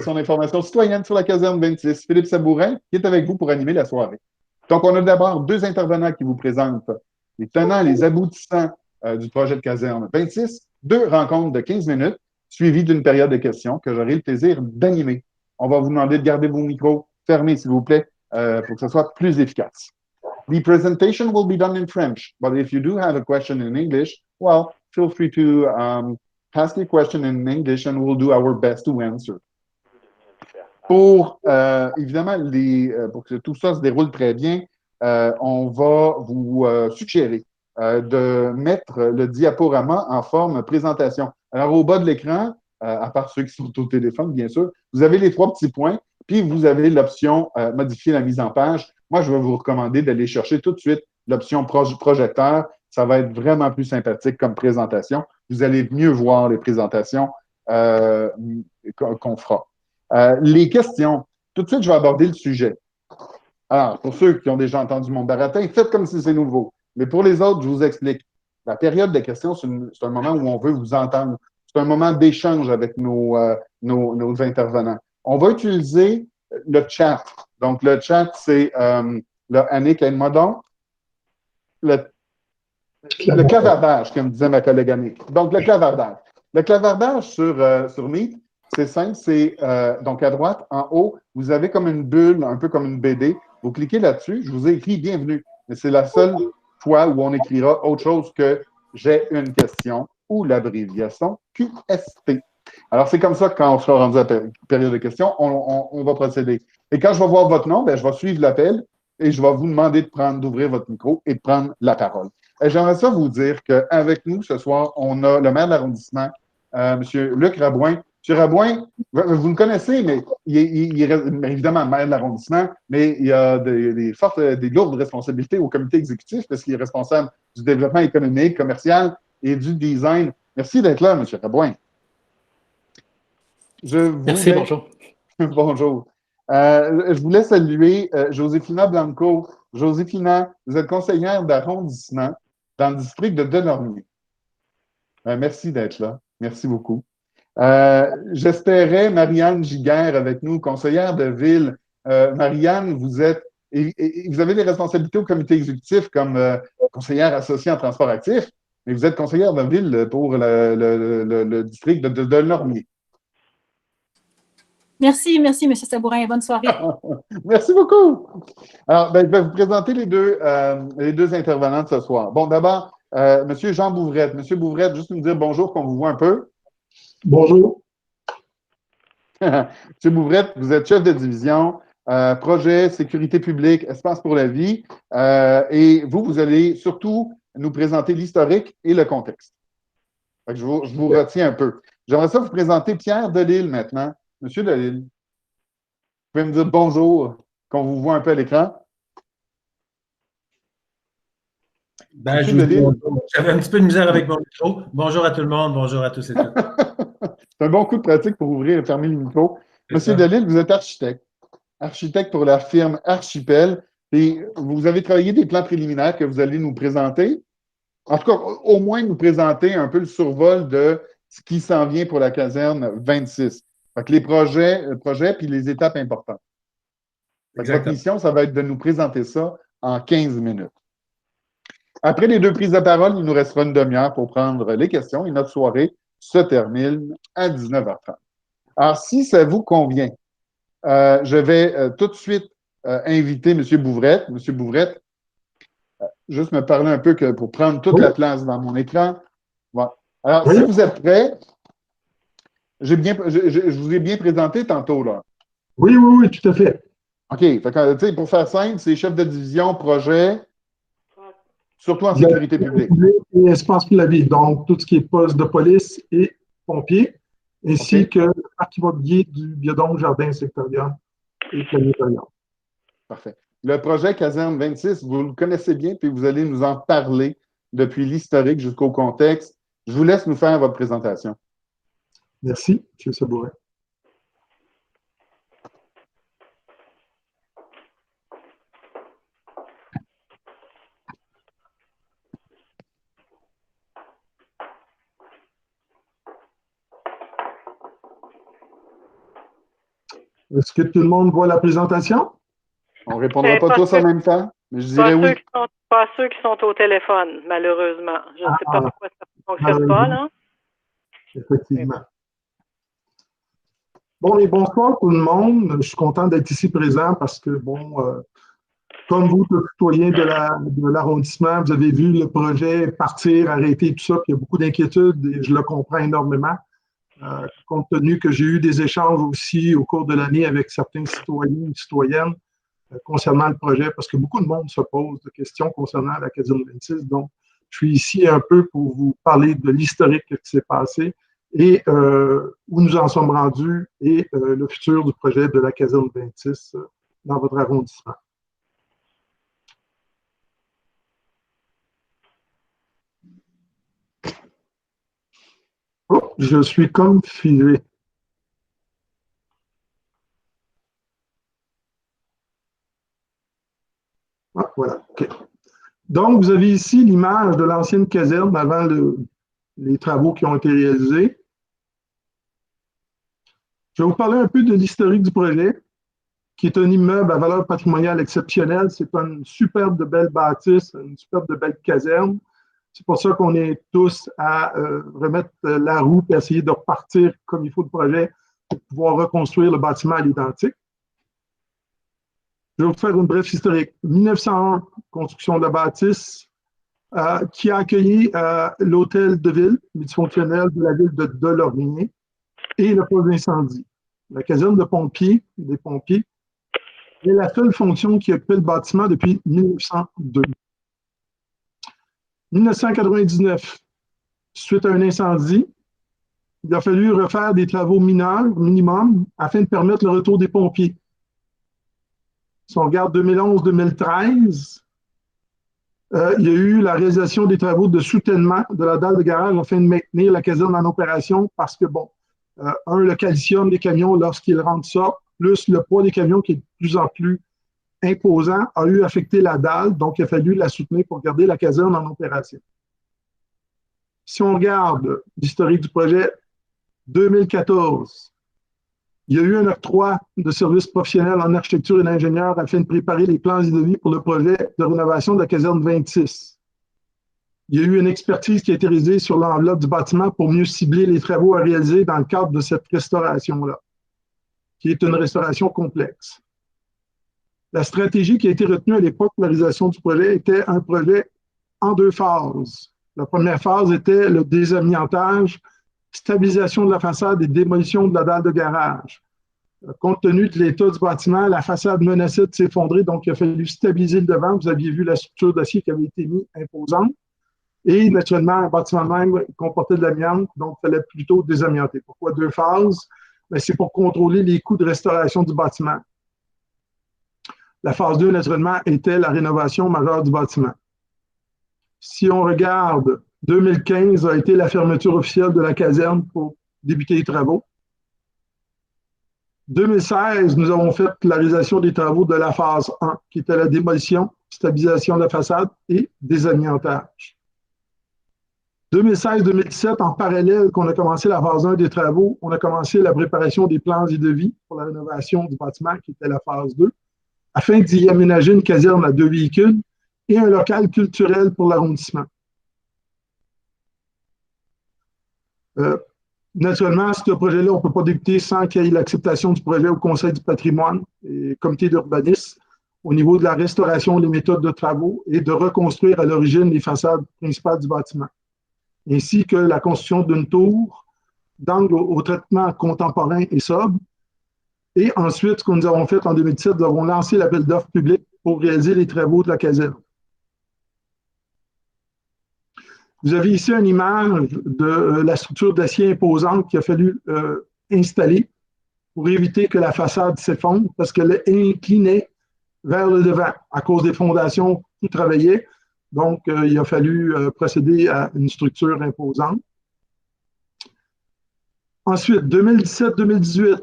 question d'information citoyenne sur la caserne 26. Philippe Sabourin, qui est avec vous pour animer la soirée. Donc, on a d'abord deux intervenants qui vous présentent les tenants, les aboutissants du projet de caserne 26, deux rencontres de 15 minutes, suivies d'une période de questions que j'aurai le plaisir d'animer. On va vous demander de garder vos micros fermés, s'il vous plaît, pour que ce soit plus efficace. The presentation will be done in French, but if you do have a question in English, well, feel free to ask your question in English and we'll do our best to answer. Pour, évidemment, pour que tout ça se déroule très bien, on va vous suggérer de mettre le diaporama en forme présentation. Alors, au bas de l'écran, à part ceux qui sont au téléphone, bien sûr, vous avez les trois petits points, puis vous avez l'option modifier la mise en page. Moi, je vais vous recommander d'aller chercher tout de suite l'option projecteur. Ça va être vraiment plus sympathique comme présentation. Vous allez mieux voir les présentations qu'on fera. Les questions. Tout de suite, je vais aborder le sujet. Alors, pour ceux qui ont déjà entendu mon baratin, faites comme si c'est nouveau. Mais pour les autres, je vous explique. La période de questions, c'est un moment où on veut vous entendre. C'est un moment d'échange avec nos intervenants. On va utiliser le chat. Donc, le chat, c'est Annick, aide-moi donc. Le clavardage, comme disait ma collègue Annick. Donc, le clavardage. Le clavardage sur Meet, c'est simple, c'est donc à droite, en haut, vous avez comme une bulle, un peu comme une BD. Vous cliquez là-dessus, je vous ai écrit bienvenue. Mais c'est la seule fois où on écrira autre chose que j'ai une question ou l'abréviation QST. Alors, c'est comme ça que quand on sera rendu à la période de questions, on va procéder. Et quand je vais voir votre nom, ben, je vais suivre l'appel et je vais vous demander d'ouvrir votre micro et de prendre la parole. J'aimerais ça vous dire qu'avec nous ce soir, on a le maire de l'arrondissement, M. Luc Rabouin. M. Rabouin, vous le connaissez, mais il est évidemment maire de l'arrondissement, mais il a des lourdes responsabilités au comité exécutif parce qu'il est responsable du développement économique, commercial et du design. Merci d'être là, M. Rabouin. Merci, bonjour. Bonjour. Je voulais saluer Josefina Blanco. Josefina, vous êtes conseillère d'arrondissement dans le district de Denormandie. Merci d'être là. Merci beaucoup. J'espérais Marianne Giguère avec nous, conseillère de ville. Marianne, vous avez des responsabilités au comité exécutif comme conseillère associée en transport actif, mais vous êtes conseillère de ville pour le district de Denormandie. Merci, M. Sabourin. Bonne soirée. Merci beaucoup. Alors, je vais vous présenter les deux intervenants de ce soir. Bon, d'abord, M. Jean Bouvrette. M. Bouvrette, juste nous dire bonjour, qu'on vous voit un peu. Bonjour. M. Bouvrette, vous êtes chef de division, projet, sécurité publique, espace pour la vie. Et vous allez surtout nous présenter l'historique et le contexte. Je vous retiens un peu. J'aimerais ça vous présenter Pierre Delisle maintenant. Monsieur Delisle, vous pouvez me dire bonjour, qu'on vous voit un peu à l'écran. J'avais un petit peu de misère avec mon micro. Bonjour à tout le monde, bonjour à tous et toutes. C'est un bon coup de pratique pour ouvrir et fermer le micro. Monsieur Delisle, vous êtes architecte pour la firme Archipel, et vous avez travaillé des plans préliminaires que vous allez nous présenter. En tout cas, au moins nous présenter un peu le survol de ce qui s'en vient pour la caserne 26. Donc, les projets puis les étapes importantes. Votre mission, ça va être de nous présenter ça en 15 minutes. Après les deux prises de parole, il nous restera une demi-heure pour prendre les questions et notre soirée se termine à 19h30. Alors, si ça vous convient, je vais tout de suite inviter M. Bouvrette. M. Bouvrette, juste me parler un peu pour prendre toute la place dans mon écran. Bon. Alors, si vous êtes prêts, je vous ai bien présenté tantôt, là. Oui, tout à fait. OK. Fait pour faire simple, c'est chef de division, projet, surtout en sécurité publique. Et espace pour la vie. Donc, tout ce qui est poste de police et pompiers, ainsi que le parc immobilier du biodôme jardin sectoriel et planétarium. Parfait. Le projet Caserne 26, vous le connaissez bien, puis vous allez nous en parler depuis l'historique jusqu'au contexte. Je vous laisse nous faire votre présentation. Merci, M. Sabourin. Est-ce que tout le monde voit la présentation? On ne répondra pas tous en même temps, mais je dirais oui. Pas ceux qui sont au téléphone, malheureusement. Je ne sais pas pourquoi ça ne fonctionne pas, là. Effectivement. Bon, et bonsoir tout le monde. Je suis content d'être ici présent parce que, comme vous, tous citoyens de l'arrondissement, vous avez vu le projet partir, arrêter, tout ça, puis il y a beaucoup d'inquiétudes et je le comprends énormément, compte tenu que j'ai eu des échanges aussi au cours de l'année avec certains citoyens et citoyennes concernant le projet, parce que beaucoup de monde se pose des questions concernant la Caserne 26. Donc, je suis ici un peu pour vous parler de l'historique qui s'est passé et où nous en sommes rendus et le futur du projet de la Caserne 26 dans votre arrondissement. Oh, je suis comme figé. Ah, voilà. OK. Donc, vous avez ici l'image de l'ancienne caserne avant les travaux qui ont été réalisés. Je vais vous parler un peu de l'historique du projet, qui est un immeuble à valeur patrimoniale exceptionnelle. C'est une superbe de belle bâtisse, une superbe de belle caserne. C'est pour ça qu'on est tous à remettre la roue et essayer de repartir comme il faut le projet pour pouvoir reconstruire le bâtiment à l'identique. Je vais vous faire une brève historique. 1901, construction de la bâtisse, qui a accueilli l'hôtel de ville multifonctionnel de la ville de Delormier et le poste d'incendie. La caserne de pompiers, des pompiers, est la seule fonction qui occupe le bâtiment depuis 1902. 1999, suite à un incendie, il a fallu refaire des travaux mineurs, minimum, afin de permettre le retour des pompiers. Si on regarde 2011-2013, il y a eu la réalisation des travaux de soutènement de la dalle de garage afin de maintenir la caserne en opération parce que, le calcium des camions lorsqu'ils rentrent ça, plus le poids des camions qui est de plus en plus imposant, a eu affecté la dalle, donc il a fallu la soutenir pour garder la caserne en opération. Si on regarde l'historique du projet, 2014, il y a eu un octroi de services professionnels en architecture et d'ingénieur afin de préparer les plans et devis pour le projet de rénovation de la caserne 26. Il y a eu une expertise qui a été réalisée sur l'enveloppe du bâtiment pour mieux cibler les travaux à réaliser dans le cadre de cette restauration-là, qui est une restauration complexe. La stratégie qui a été retenue à l'époque pour la réalisation du projet était un projet en deux phases. La première phase était le désamiantage, stabilisation de la façade et démolition de la dalle de garage. Compte tenu de l'état du bâtiment, la façade menaçait de s'effondrer, donc il a fallu stabiliser le devant. Vous aviez vu la structure d'acier qui avait été mise imposante. Et naturellement, un bâtiment même comportait de l'amiante, donc il fallait plutôt désamianter. Pourquoi deux phases? C'est pour contrôler les coûts de restauration du bâtiment. La phase 2, naturellement, était la rénovation majeure du bâtiment. Si on regarde, 2015 a été la fermeture officielle de la caserne pour débuter les travaux. 2016, nous avons fait la réalisation des travaux de la phase 1, qui était la démolition, stabilisation de la façade et désamiantage. 2016-2017, en parallèle qu'on a commencé la phase 1 des travaux, on a commencé la préparation des plans et devis pour la rénovation du bâtiment, qui était la phase 2, afin d'y aménager une caserne à 2 véhicules et un local culturel pour l'arrondissement. Naturellement, ce projet-là, on ne peut pas débuter sans qu'il y ait l'acceptation du projet au Conseil du patrimoine et comité d'urbanisme au niveau de la restauration des méthodes de travaux et de reconstruire à l'origine les façades principales du bâtiment, ainsi que la construction d'une tour d'angle au traitement contemporain et sobre. Et ensuite, ce que nous avons fait en 2017, nous avons lancé l'appel d'offres public pour réaliser les travaux de la caserne. Vous avez ici une image de la structure d'acier imposante qu'il a fallu installer pour éviter que la façade s'effondre parce qu'elle inclinait vers le devant à cause des fondations qui travaillaient. Donc, il a fallu procéder à une structure imposante. Ensuite, 2017-2018,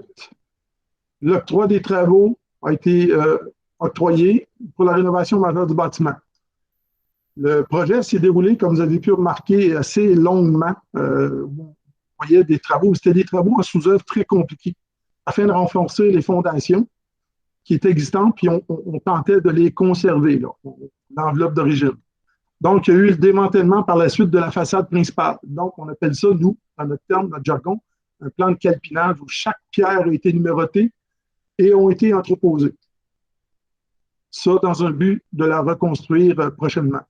l'octroi des travaux a été octroyé pour la rénovation majeure du bâtiment. Le projet s'est déroulé, comme vous avez pu remarquer, assez longuement. Vous voyez des travaux, c'était des travaux en sous-œuvre très compliqués. afin de renforcer les fondations qui étaient existantes, puis on tentait de les conserver, l'enveloppe d'origine. Donc, il y a eu le démantèlement par la suite de la façade principale. Donc, on appelle ça, nous, dans notre terme, notre jargon, un plan de calpinage où chaque pierre a été numérotée et ont été entreposées. Ça, dans un but de la reconstruire prochainement.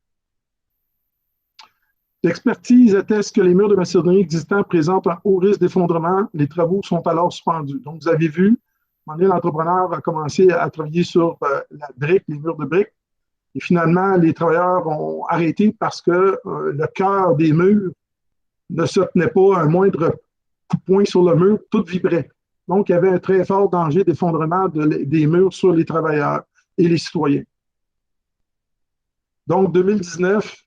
L'expertise atteste que les murs de maçonnerie existants présentent un haut risque d'effondrement. Les travaux sont alors suspendus. Donc, vous avez vu, l'entrepreneur a commencé à travailler sur la brique, les murs de briques. Et finalement, les travailleurs ont arrêté parce que le cœur des murs ne se tenait pas, un moindre coup de poing sur le mur, tout vibrait. Donc, il y avait un très fort danger d'effondrement des murs sur les travailleurs et les citoyens. Donc, 2019,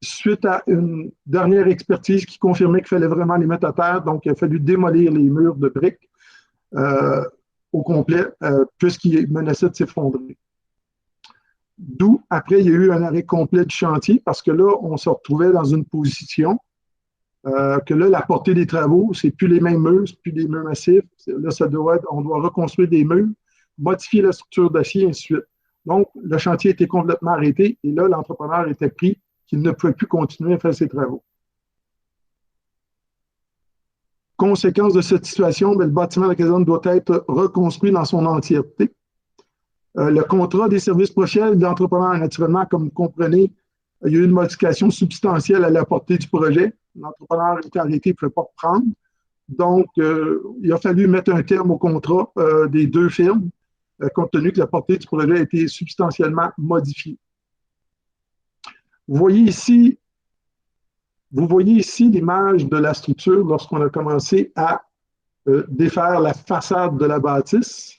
suite à une dernière expertise qui confirmait qu'il fallait vraiment les mettre à terre, donc il a fallu démolir les murs de briques au complet, puisqu'ils menaçaient de s'effondrer. D'où, après, il y a eu un arrêt complet du chantier parce que là, on se retrouvait dans une position que là, la portée des travaux, c'est plus les mêmes murs, c'est plus des murs massifs. Là, on doit reconstruire des murs, modifier la structure d'acier, et ainsi de suite. Donc, le chantier était complètement arrêté et là, l'entrepreneur était pris qu'il ne pouvait plus continuer à faire ses travaux. Conséquence de cette situation, le bâtiment de la caserne doit être reconstruit dans son entièreté. Le contrat des services professionnels de l'entrepreneur, naturellement, comme vous comprenez, il y a eu une modification substantielle à la portée du projet. L'entrepreneur était arrêté, il ne pouvait pas reprendre. Donc, il a fallu mettre un terme au contrat des deux firmes, compte tenu que la portée du projet a été substantiellement modifiée. Vous voyez ici l'image de la structure lorsqu'on a commencé à défaire la façade de la bâtisse.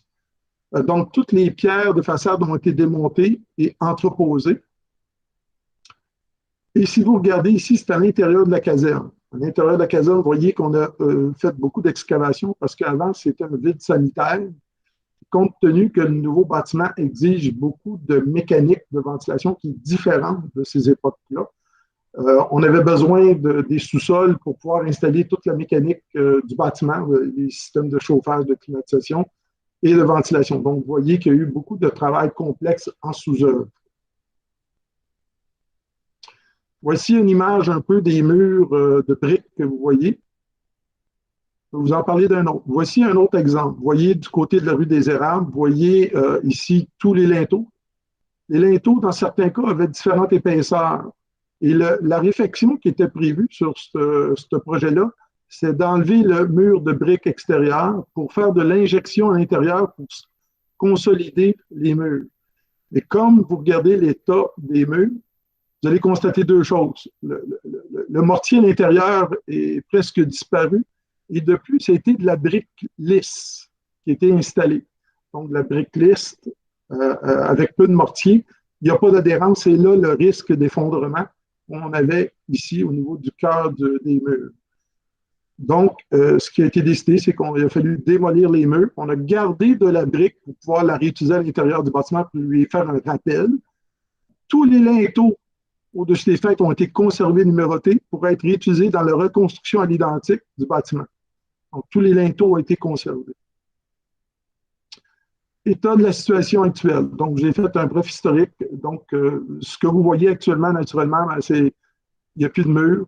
Donc, toutes les pierres de façade ont été démontées et entreposées. Et si vous regardez ici, c'est à l'intérieur de la caserne. À l'intérieur de la caserne, vous voyez qu'on a fait beaucoup d'excavations parce qu'avant, c'était un vide sanitaire. Compte tenu que le nouveau bâtiment exige beaucoup de mécanique de ventilation qui est différente de ces époques-là, on avait besoin des sous-sols pour pouvoir installer toute la mécanique du bâtiment, les systèmes de chauffage, de climatisation et de ventilation. Donc, vous voyez qu'il y a eu beaucoup de travail complexe en sous-œuvre. Voici une image un peu des murs de briques que vous voyez. Je vais vous en parler d'un autre. Voici un autre exemple. Vous voyez du côté de la rue des Érables, vous voyez ici tous les linteaux. Les linteaux, dans certains cas, avaient différentes épaisseurs. Et la réfection qui était prévue sur ce projet-là, c'est d'enlever le mur de briques extérieur pour faire de l'injection à l'intérieur pour consolider les murs. Et comme vous regardez l'état des murs, vous allez constater deux choses. Le mortier à l'intérieur est presque disparu et de plus, ça a été de la brique lisse qui a été installée. Donc, la brique lisse avec peu de mortier, il n'y a pas d'adhérence et là, le risque d'effondrement qu'on avait ici au niveau du cœur des murs. Donc, ce qui a été décidé, c'est qu'il a fallu démolir les murs. On a gardé de la brique pour pouvoir la réutiliser à l'intérieur du bâtiment pour lui faire un rappel. Tous les linteaux au-dessus des fenêtres ont été conservés, numérotés pour être réutilisés dans la reconstruction à l'identique du bâtiment. Donc, tous les linteaux ont été conservés. État de la situation actuelle. Donc, j'ai fait un bref historique. Donc, ce que vous voyez actuellement, naturellement, c'est il n'y a plus de mur,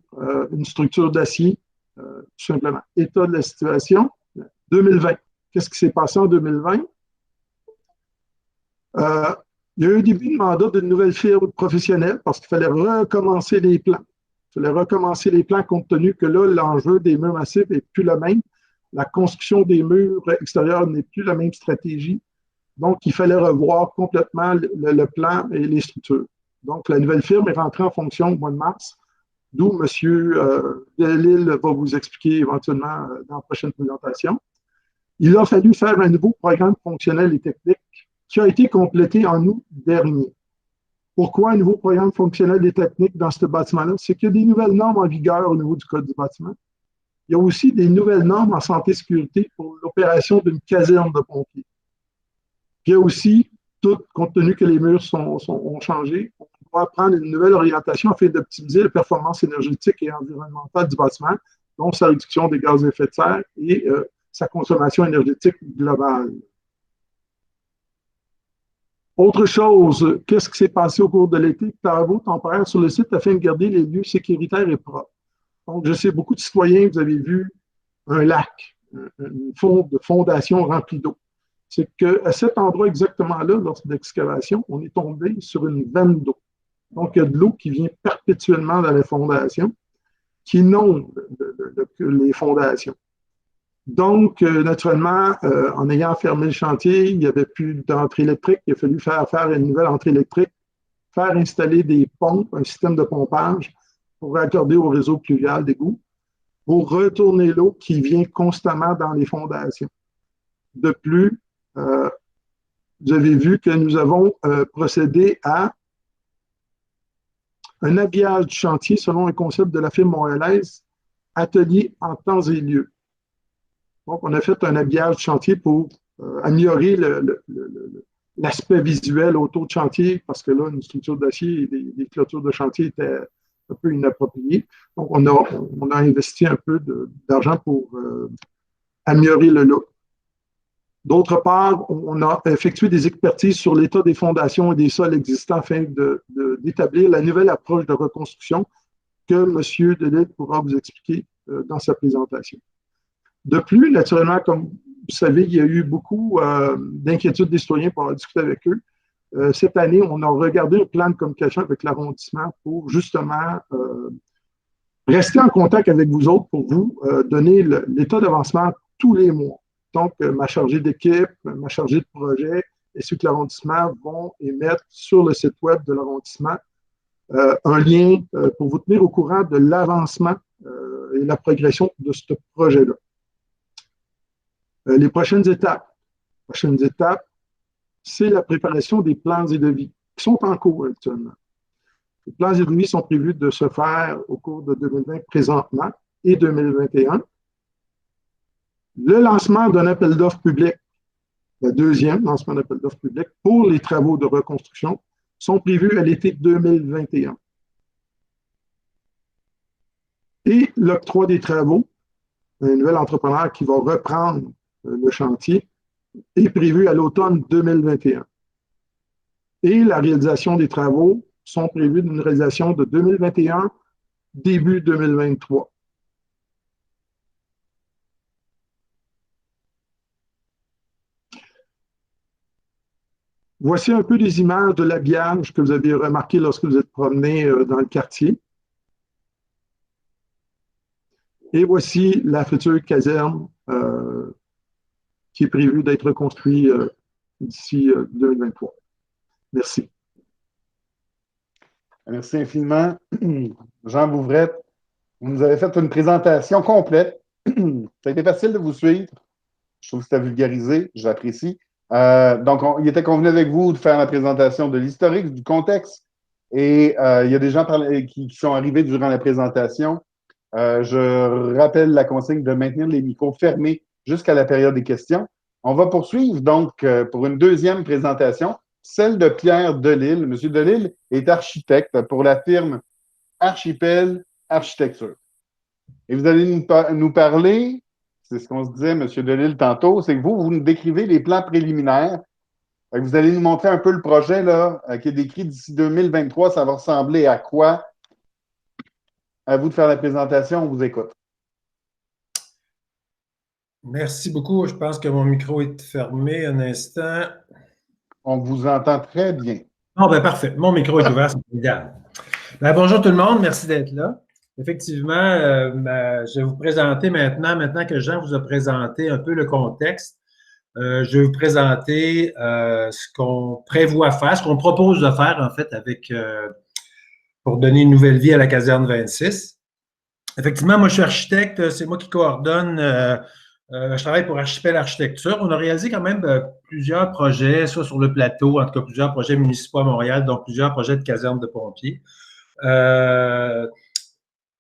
une structure d'acier, tout simplement. État de la situation, 2020. Qu'est-ce qui s'est passé en 2020? Il y a eu un début de mandat d'une nouvelle firme professionnelle parce qu'il fallait recommencer les plans. Il fallait recommencer les plans compte tenu que là, l'enjeu des murs massifs n'est plus le même. La construction des murs extérieurs n'est plus la même stratégie. Donc, il fallait revoir complètement le plan et les structures. Donc, la nouvelle firme est rentrée en fonction au mois de mars, d'où M. Delisle va vous expliquer éventuellement dans la prochaine présentation. Il a fallu faire un nouveau programme fonctionnel et technique qui a été complété en août dernier. Pourquoi un nouveau programme fonctionnel et technique dans ce bâtiment-là? C'est qu'il y a des nouvelles normes en vigueur au niveau du code du bâtiment. Il y a aussi des nouvelles normes en santé et sécurité pour l'opération d'une caserne de pompiers. Il y a aussi, compte tenu que les murs ont changé, on doit prendre une nouvelle orientation afin d'optimiser la performance énergétique et environnementale du bâtiment, dont sa réduction des gaz à effet de serre et sa consommation énergétique globale. Autre chose, qu'est-ce qui s'est passé au cours de l'été? Travaux temporaires sur le site afin de garder les lieux sécuritaires et propres. Donc, je sais, beaucoup de citoyens, vous avez vu un lac, une fondation remplie d'eau. C'est qu'à cet endroit exactement-là, lors de l'excavation, on est tombé sur une veine d'eau. Donc, il y a de l'eau qui vient perpétuellement dans les fondations, qui inonde les fondations. Donc, naturellement, en ayant fermé le chantier, il n'y avait plus d'entrée électrique. Il a fallu faire une nouvelle entrée électrique, faire installer des pompes, un système de pompage pour raccorder au réseau pluvial d'égout, pour retourner l'eau qui vient constamment dans les fondations. De plus, vous avez vu que nous avons procédé à un habillage du chantier selon un concept de la firme montréalaise, atelier en temps et lieu. Donc, on a fait un habillage de chantier pour améliorer l'aspect visuel autour du chantier, parce que là, une structure d'acier et des clôtures de chantier étaient un peu inappropriées. Donc, on a investi un peu d'argent pour améliorer le look. D'autre part, on a effectué des expertises sur l'état des fondations et des sols existants afin d'établir la nouvelle approche de reconstruction que M. Delisle pourra vous expliquer dans sa présentation. De plus, naturellement, comme vous savez, il y a eu beaucoup d'inquiétudes des citoyens pour avoir discuté avec eux. Cette année, on a regardé un plan de communication avec l'arrondissement pour justement rester en contact avec vous autres pour vous donner l'état d'avancement tous les mois. Donc, ma chargée d'équipe, ma chargée de projet, ainsi que l'arrondissement vont émettre sur le site web de l'arrondissement un lien pour vous tenir au courant de l'avancement et la progression de ce projet-là. Les prochaines étapes, c'est la préparation des plans et devis qui sont en cours actuellement. Les plans et devis sont prévus de se faire au cours de 2020 présentement et 2021. Le lancement d'un appel d'offres public, le deuxième lancement d'appel d'offres public pour les travaux de reconstruction sont prévus à l'été 2021. Et l'octroi des travaux, un nouvel entrepreneur qui va reprendre le chantier, est prévu à l'automne 2021. Et la réalisation des travaux sont prévus d'une réalisation de 2021, début 2023. Voici un peu les images de l'habillage que vous avez remarqué lorsque vous êtes promené dans le quartier. Et voici la future caserne qui est prévue d'être construite d'ici 2023. Merci. Merci infiniment. Jean Bouvrette, vous nous avez fait une présentation complète. Ça a été facile de vous suivre. Je trouve que c'était vulgarisé, j'apprécie. Donc, il était convenu avec vous de faire la présentation de l'historique, du contexte. Et il y a des gens qui sont arrivés durant la présentation. Je rappelle la consigne de maintenir les micros fermés jusqu'à la période des questions. On va poursuivre donc pour une deuxième présentation, celle de Pierre Delisle. Monsieur Delisle est architecte pour la firme Archipel Architecture. Et vous allez nous parler, c'est ce qu'on se disait, M. Delisle, tantôt, c'est que vous nous décrivez les plans préliminaires. Vous allez nous montrer un peu le projet là, qui est décrit d'ici 2023. Ça va ressembler à quoi? À vous de faire la présentation, on vous écoute. Merci beaucoup. Je pense que mon micro est fermé un instant. On vous entend très bien. Oh, ben parfait. Mon micro est ouvert, c'est idéal. Ben, bonjour tout le monde, merci d'être là. Effectivement, je vais vous présenter maintenant que Jean vous a présenté un peu le contexte, je vais vous présenter ce qu'on prévoit faire, ce qu'on propose de faire en fait pour donner une nouvelle vie à la caserne 26. Effectivement, moi je suis architecte, c'est moi qui coordonne, je travaille pour Archipel Architecture. On a réalisé quand même plusieurs projets, soit sur le plateau, en tout cas plusieurs projets municipaux à Montréal, donc plusieurs projets de casernes de pompiers.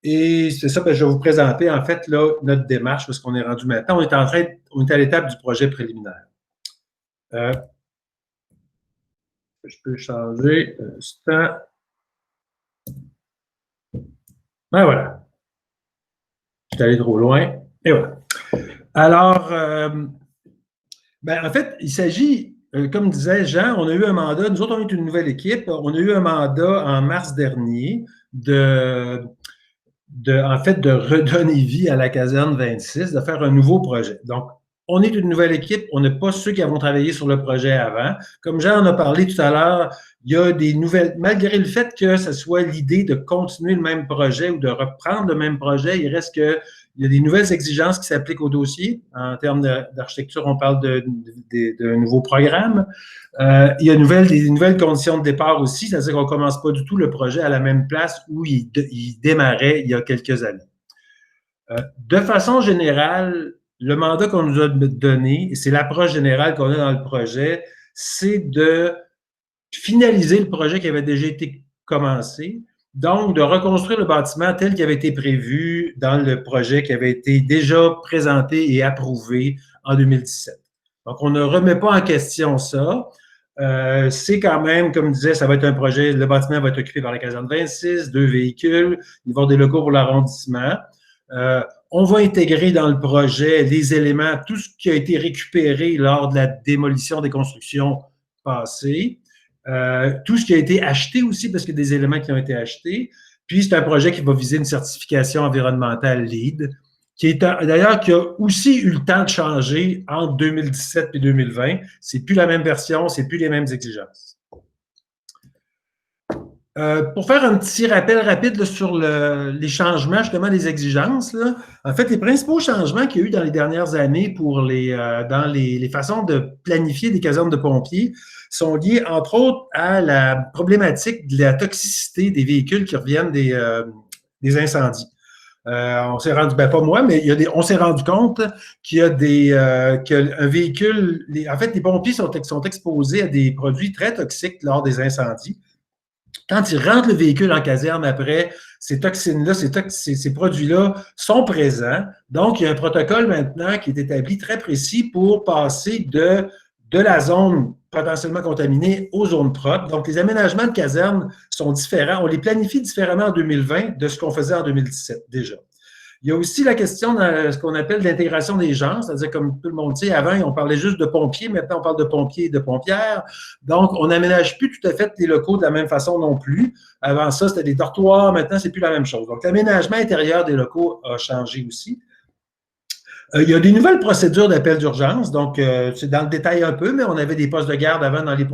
Et c'est ça, je vais vous présenter en fait là, notre démarche, parce qu'on est rendu maintenant. On est à l'étape du projet préliminaire. Je peux changer un instant. Ben voilà. Je suis allé trop loin. Et voilà. Alors, en fait, il s'agit, comme disait Jean, on a eu un mandat, nous autres, on est une nouvelle équipe, on a eu un mandat en mars dernier en fait, de redonner vie à la caserne 26, de faire un nouveau projet. Donc, on est une nouvelle équipe, on n'est pas ceux qui avons travaillé sur le projet avant. Comme Jean en a parlé tout à l'heure, il y a des nouvelles, malgré le fait que ce soit l'idée de continuer le même projet ou de reprendre le même projet, il reste que il y a des nouvelles exigences qui s'appliquent au dossier. En termes d'architecture, on parle d'un nouveau programme. Il y a des nouvelles conditions de départ aussi, c'est-à-dire qu'on ne commence pas du tout le projet à la même place où il démarrait il y a quelques années. De façon générale, le mandat qu'on nous a donné, et c'est l'approche générale qu'on a dans le projet, c'est de finaliser le projet qui avait déjà été commencé, donc de reconstruire le bâtiment tel qu'il avait été prévu dans le projet qui avait été déjà présenté et approuvé en 2017. Donc, on ne remet pas en question ça. C'est quand même, comme je disais, ça va être un projet, le bâtiment va être occupé par la caserne 26, 2 véhicules, il va y avoir des locaux pour l'arrondissement. On va intégrer dans le projet les éléments, tout ce qui a été récupéré lors de la démolition des constructions passées, tout ce qui a été acheté aussi, parce qu'il y a des éléments qui ont été achetés. Puis, c'est un projet qui va viser une certification environnementale LEED, qui a aussi eu le temps de changer entre 2017 et 2020. C'est plus la même version, c'est plus les mêmes exigences. Pour faire un petit rappel rapide là, sur les changements, justement, des exigences, là, en fait, les principaux changements qu'il y a eu dans les dernières années pour dans les façons de planifier des casernes de pompiers sont liés, entre autres, à la problématique de la toxicité des véhicules qui reviennent des incendies. On s'est rendu, pas moi, mais on s'est rendu compte qu'il y a qu'un véhicule, en fait, les pompiers sont exposés à des produits très toxiques lors des incendies. Quand ils rentrent le véhicule en caserne après, ces toxines-là, ces produits-là sont présents. Donc, il y a un protocole maintenant qui est établi très précis pour passer de la zone potentiellement contaminée aux zones propres. Donc, les aménagements de caserne sont différents. On les planifie différemment en 2020 de ce qu'on faisait en 2017 déjà. Il y a aussi la question de ce qu'on appelle l'intégration des genres, c'est-à-dire, comme tout le monde sait, avant, on parlait juste de pompiers, maintenant, on parle de pompiers et de pompières. Donc, on n'aménage plus tout à fait les locaux de la même façon non plus. Avant ça, c'était des dortoirs, maintenant, c'est plus la même chose. Donc, l'aménagement intérieur des locaux a changé aussi. Il y a des nouvelles procédures d'appel d'urgence, donc c'est dans le détail un peu, mais on avait des postes de garde avant dans les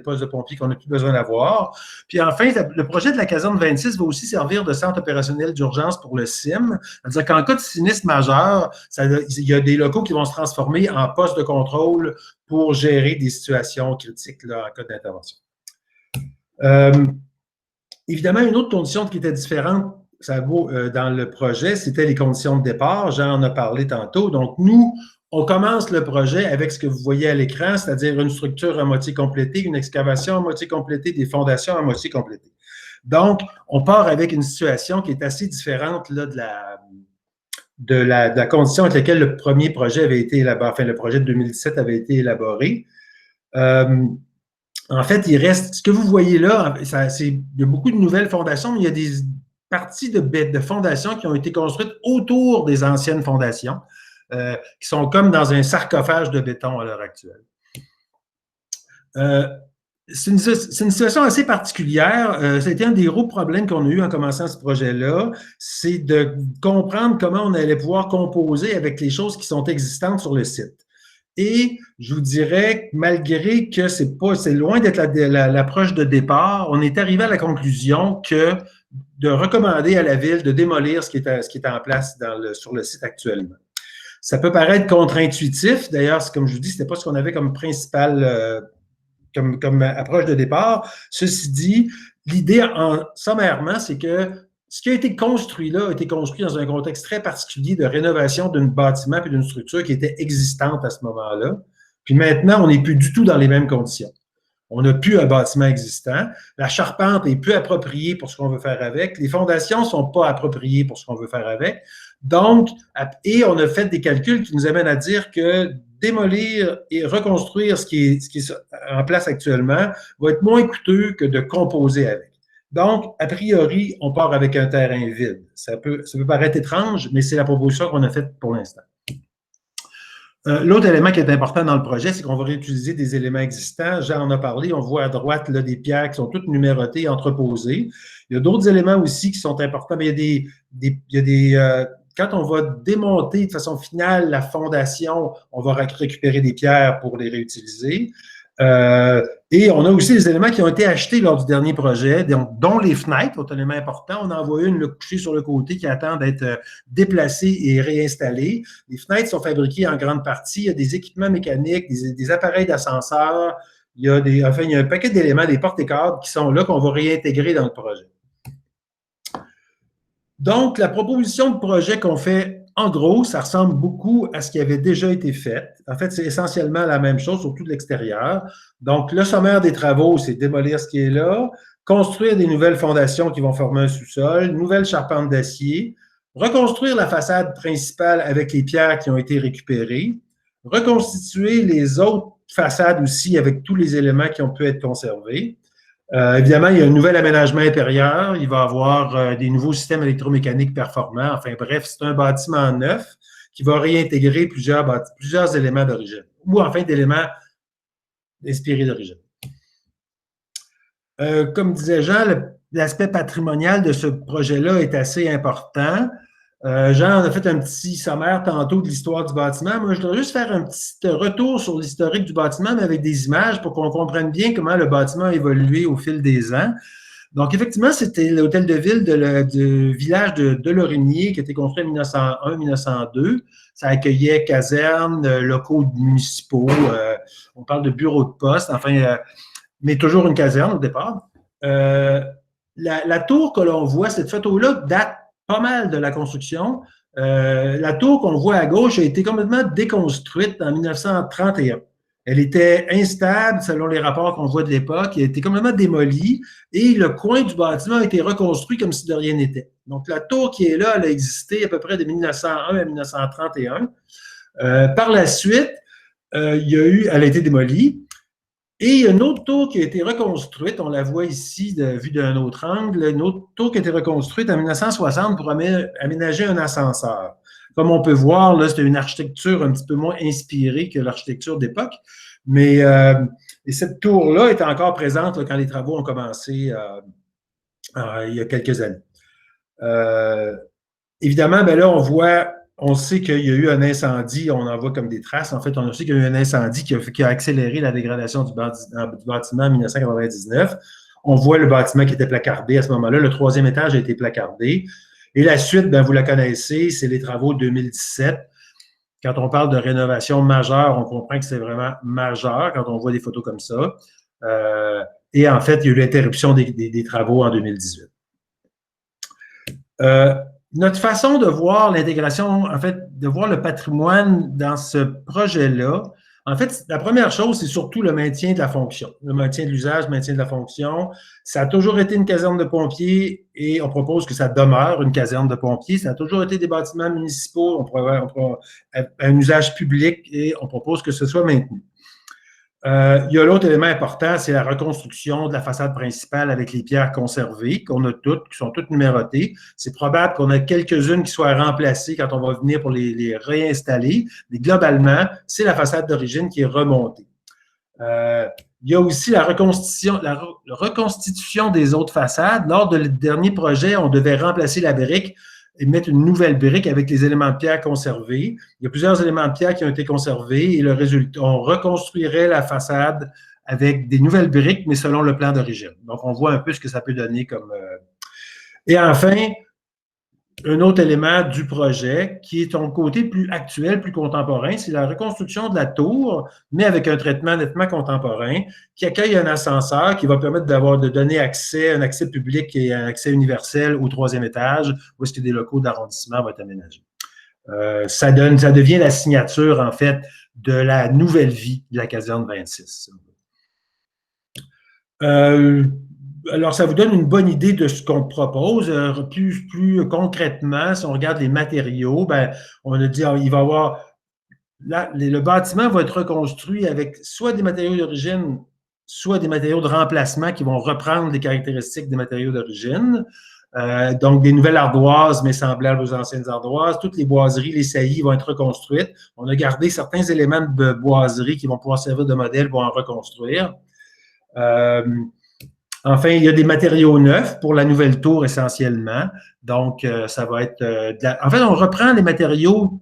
postes de pompiers qu'on n'a plus besoin d'avoir. Puis enfin, le projet de la caserne 26 va aussi servir de centre opérationnel d'urgence pour le CIM, c'est-à-dire qu'en cas de sinistre majeur, il y a des locaux qui vont se transformer en postes de contrôle pour gérer des situations critiques là, en cas d'intervention. Évidemment, une autre condition qui était différente, ça vaut dans le projet, c'était les conditions de départ. Jean en a parlé tantôt. Donc, nous, on commence le projet avec ce que vous voyez à l'écran, c'est-à-dire une structure à moitié complétée, une excavation à moitié complétée, des fondations à moitié complétées. Donc, on part avec une situation qui est assez différente là, de la condition avec laquelle le premier projet avait été élaboré, enfin, le projet de 2017 avait été élaboré. En fait, il reste, ce que vous voyez là, il y a beaucoup de nouvelles fondations, mais il y a des parties de fondations qui ont été construites autour des anciennes fondations, qui sont comme dans un sarcophage de béton à l'heure actuelle. C'est une situation assez particulière. C'était un des gros problèmes qu'on a eu en commençant ce projet-là, c'est de comprendre comment on allait pouvoir composer avec les choses qui sont existantes sur le site. Et je vous dirais, malgré que c'est loin d'être l'approche de départ, on est arrivé à la conclusion que de recommander à la Ville de démolir ce qui est en place sur le site actuellement. Ça peut paraître contre-intuitif. D'ailleurs, comme je vous dis, ce n'était pas ce qu'on avait comme principal comme approche de départ. Ceci dit, l'idée, sommairement, c'est que ce qui a été construit là a été construit dans un contexte très particulier de rénovation d'un bâtiment et d'une structure qui était existante à ce moment-là. Puis maintenant, on n'est plus du tout dans les mêmes conditions. On n'a plus un bâtiment existant. La charpente n'est plus appropriée pour ce qu'on veut faire avec. Les fondations ne sont pas appropriées pour ce qu'on veut faire avec. Donc, et on a fait des calculs qui nous amènent à dire que démolir et reconstruire ce qui est en place actuellement va être moins coûteux que de composer avec. Donc, a priori, on part avec un terrain vide. Ça peut paraître étrange, mais c'est la proposition qu'on a faite pour l'instant. L'autre élément qui est important dans le projet, c'est qu'on va réutiliser des éléments existants. Jean en a parlé, on voit à droite là, des pierres qui sont toutes numérotées et entreposées. Il y a d'autres éléments aussi qui sont importants, mais il y a des quand on va démonter de façon finale la fondation, on va récupérer des pierres pour les réutiliser. Et on a aussi des éléments qui ont été achetés lors du dernier projet, dont les fenêtres, autre élément important. On en voit une couchée sur le côté qui attend d'être déplacée et réinstallée. Les fenêtres sont fabriquées en grande partie. Il y a des équipements mécaniques, des appareils d'ascenseur. Il y a un paquet d'éléments, des portes et cadres qui sont là qu'on va réintégrer dans le projet. Donc, la proposition de projet qu'on fait, en gros, ça ressemble beaucoup à ce qui avait déjà été fait. En fait, c'est essentiellement la même chose, surtout de l'extérieur. Donc, le sommaire des travaux, c'est démolir ce qui est là, construire des nouvelles fondations qui vont former un sous-sol, nouvelle charpente d'acier, reconstruire la façade principale avec les pierres qui ont été récupérées, reconstituer les autres façades aussi avec tous les éléments qui ont pu être conservés. Évidemment, il y a un nouvel aménagement intérieur. Il va y avoir des nouveaux systèmes électromécaniques performants. Enfin bref, c'est un bâtiment neuf qui va réintégrer plusieurs éléments d'origine ou enfin d'éléments inspirés d'origine. Comme disait Jean, l'aspect patrimonial de ce projet-là est assez important. Jean a fait un petit sommaire tantôt de l'histoire du bâtiment. Moi, je voudrais juste faire un petit retour sur l'historique du bâtiment, mais avec des images pour qu'on comprenne bien comment le bâtiment a évolué au fil des ans. Donc, effectivement, c'était l'hôtel de ville du village de Lorimier qui a été construit en 1901-1902. Ça accueillait casernes, locaux municipaux, on parle de bureaux de poste, enfin, mais toujours une caserne au départ. La tour que l'on voit, cette photo-là date pas mal de la construction. La tour qu'on voit à gauche a été complètement déconstruite en 1931. Elle était instable selon les rapports qu'on voit de l'époque. Elle a été complètement démolie et le coin du bâtiment a été reconstruit comme si de rien n'était. Donc, la tour qui est là, elle a existé à peu près de 1901 à 1931. Par la suite, elle a été démolie. Et il y a une autre tour qui a été reconstruite, on la voit ici vue d'un autre angle, une autre tour qui a été reconstruite en 1960 pour aménager un ascenseur. Comme on peut voir, là, c'était une architecture un petit peu moins inspirée que l'architecture d'époque, mais cette tour-là est encore présente là, quand les travaux ont commencé il y a quelques années. Évidemment, ben là, on sait qu'il y a eu un incendie, on en voit comme des traces. En fait, on sait qu'il y a eu un incendie qui a accéléré la dégradation du bâtiment en 1999. On voit le bâtiment qui était placardé à ce moment-là. Le 3e étage a été placardé. Et la suite, ben, vous la connaissez, c'est les travaux 2017. Quand on parle de rénovation majeure, on comprend que c'est vraiment majeur quand on voit des photos comme ça. Et en fait, il y a eu l'interruption des travaux en 2018. Notre façon de voir l'intégration, en fait, de voir le patrimoine dans ce projet-là, en fait, la première chose, c'est surtout le maintien de la fonction, le maintien de l'usage, le maintien de la fonction. Ça a toujours été une caserne de pompiers et on propose que ça demeure une caserne de pompiers. Ça a toujours été des bâtiments municipaux, on pourrait un usage public et on propose que ce soit maintenu. Il y a l'autre élément important, c'est la reconstruction de la façade principale avec les pierres conservées, qu'on a toutes, qui sont toutes numérotées. C'est probable qu'on ait quelques-unes qui soient remplacées quand on va venir pour les réinstaller. Mais globalement, c'est la façade d'origine qui est remontée. Il y a aussi la reconstitution des autres façades. Lors du dernier projet, on devait remplacer la brique et mettre une nouvelle brique avec les éléments de pierre conservés. Il y a plusieurs éléments de pierre qui ont été conservés et le résultat, on reconstruirait la façade avec des nouvelles briques, mais selon le plan d'origine. Donc, on voit un peu ce que ça peut donner comme... Et enfin, un autre élément du projet qui est ton côté plus actuel, plus contemporain, c'est la reconstruction de la tour, mais avec un traitement nettement contemporain, qui accueille un ascenseur qui va permettre de donner un accès public et un accès universel au 3e étage, où est-ce que des locaux d'arrondissement vont être aménagés. Ça devient la signature, en fait, de la nouvelle vie de la caserne 26. Alors, ça vous donne une bonne idée de ce qu'on propose. Plus concrètement, si on regarde les matériaux, ben, on a dit il va y avoir... le bâtiment va être reconstruit avec soit des matériaux d'origine, soit des matériaux de remplacement qui vont reprendre les caractéristiques des matériaux d'origine. Donc, des nouvelles ardoises, mais semblables aux anciennes ardoises. Toutes les boiseries, les saillies vont être reconstruites. On a gardé certains éléments de boiserie qui vont pouvoir servir de modèle pour en reconstruire. Enfin, il y a des matériaux neufs pour la nouvelle tour essentiellement. Donc, ça va être… En fait, on reprend les matériaux,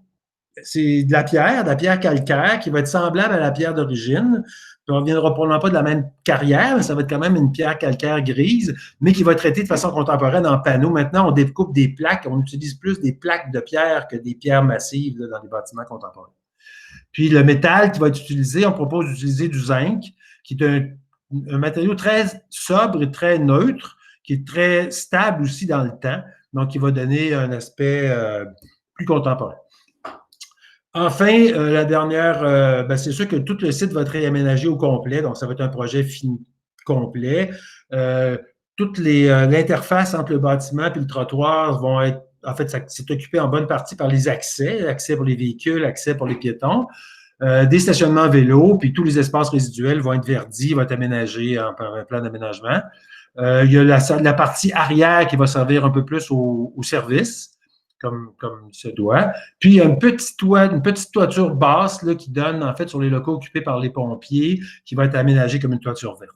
c'est de la pierre calcaire qui va être semblable à la pierre d'origine. On ne reviendra probablement pas de la même carrière, mais ça va être quand même une pierre calcaire grise, mais qui va être traitée de façon contemporaine en panneaux. Maintenant, on découpe des plaques, on utilise plus des plaques de pierre que des pierres massives là, dans les bâtiments contemporains. Puis, le métal qui va être utilisé, on propose d'utiliser du zinc, qui est un matériau très sobre et très neutre, qui est très stable aussi dans le temps, donc qui va donner un aspect plus contemporain. Enfin, la dernière, c'est sûr que tout le site va être réaménagé au complet, donc ça va être un projet fini complet. Toute l'interface entre le bâtiment et le trottoir vont être, en fait, c'est occupé en bonne partie par les accès pour les véhicules, accès pour les piétons. Des stationnements vélos, puis tous les espaces résiduels vont être verdis, vont être aménagés par un plan d'aménagement. Il y a la partie arrière qui va servir un peu plus au service, comme il se doit. Puis, il y a une petite toiture basse là, qui donne, en fait, sur les locaux occupés par les pompiers, qui va être aménagée comme une toiture verte.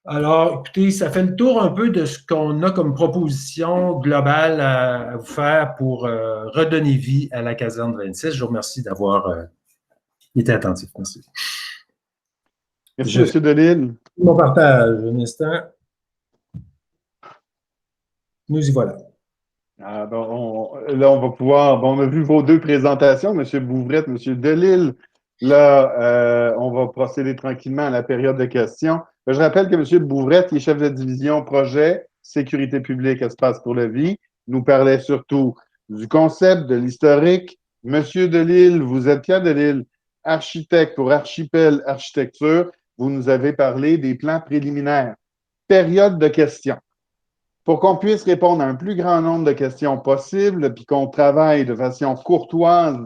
Alors, écoutez, ça fait le tour un peu de ce qu'on a comme proposition globale à vous faire pour redonner vie à la caserne 26. Je vous remercie d'avoir été attentif. Merci. Merci, M. Delisle. Mon partage, un instant. Nous y voilà. Là, on va pouvoir… on a vu vos deux présentations, M. Bouvrette, M. Delisle. Là, on va procéder tranquillement à la période de questions. Je rappelle que M. Bouvrette, qui est chef de division projet, sécurité publique, espace pour la vie, nous parlait surtout du concept, de l'historique. M. Delisle, vous êtes Pierre Delisle, architecte pour Archipel Architecture. Vous nous avez parlé des plans préliminaires. Période de questions. Pour qu'on puisse répondre à un plus grand nombre de questions possibles, puis qu'on travaille de façon courtoise,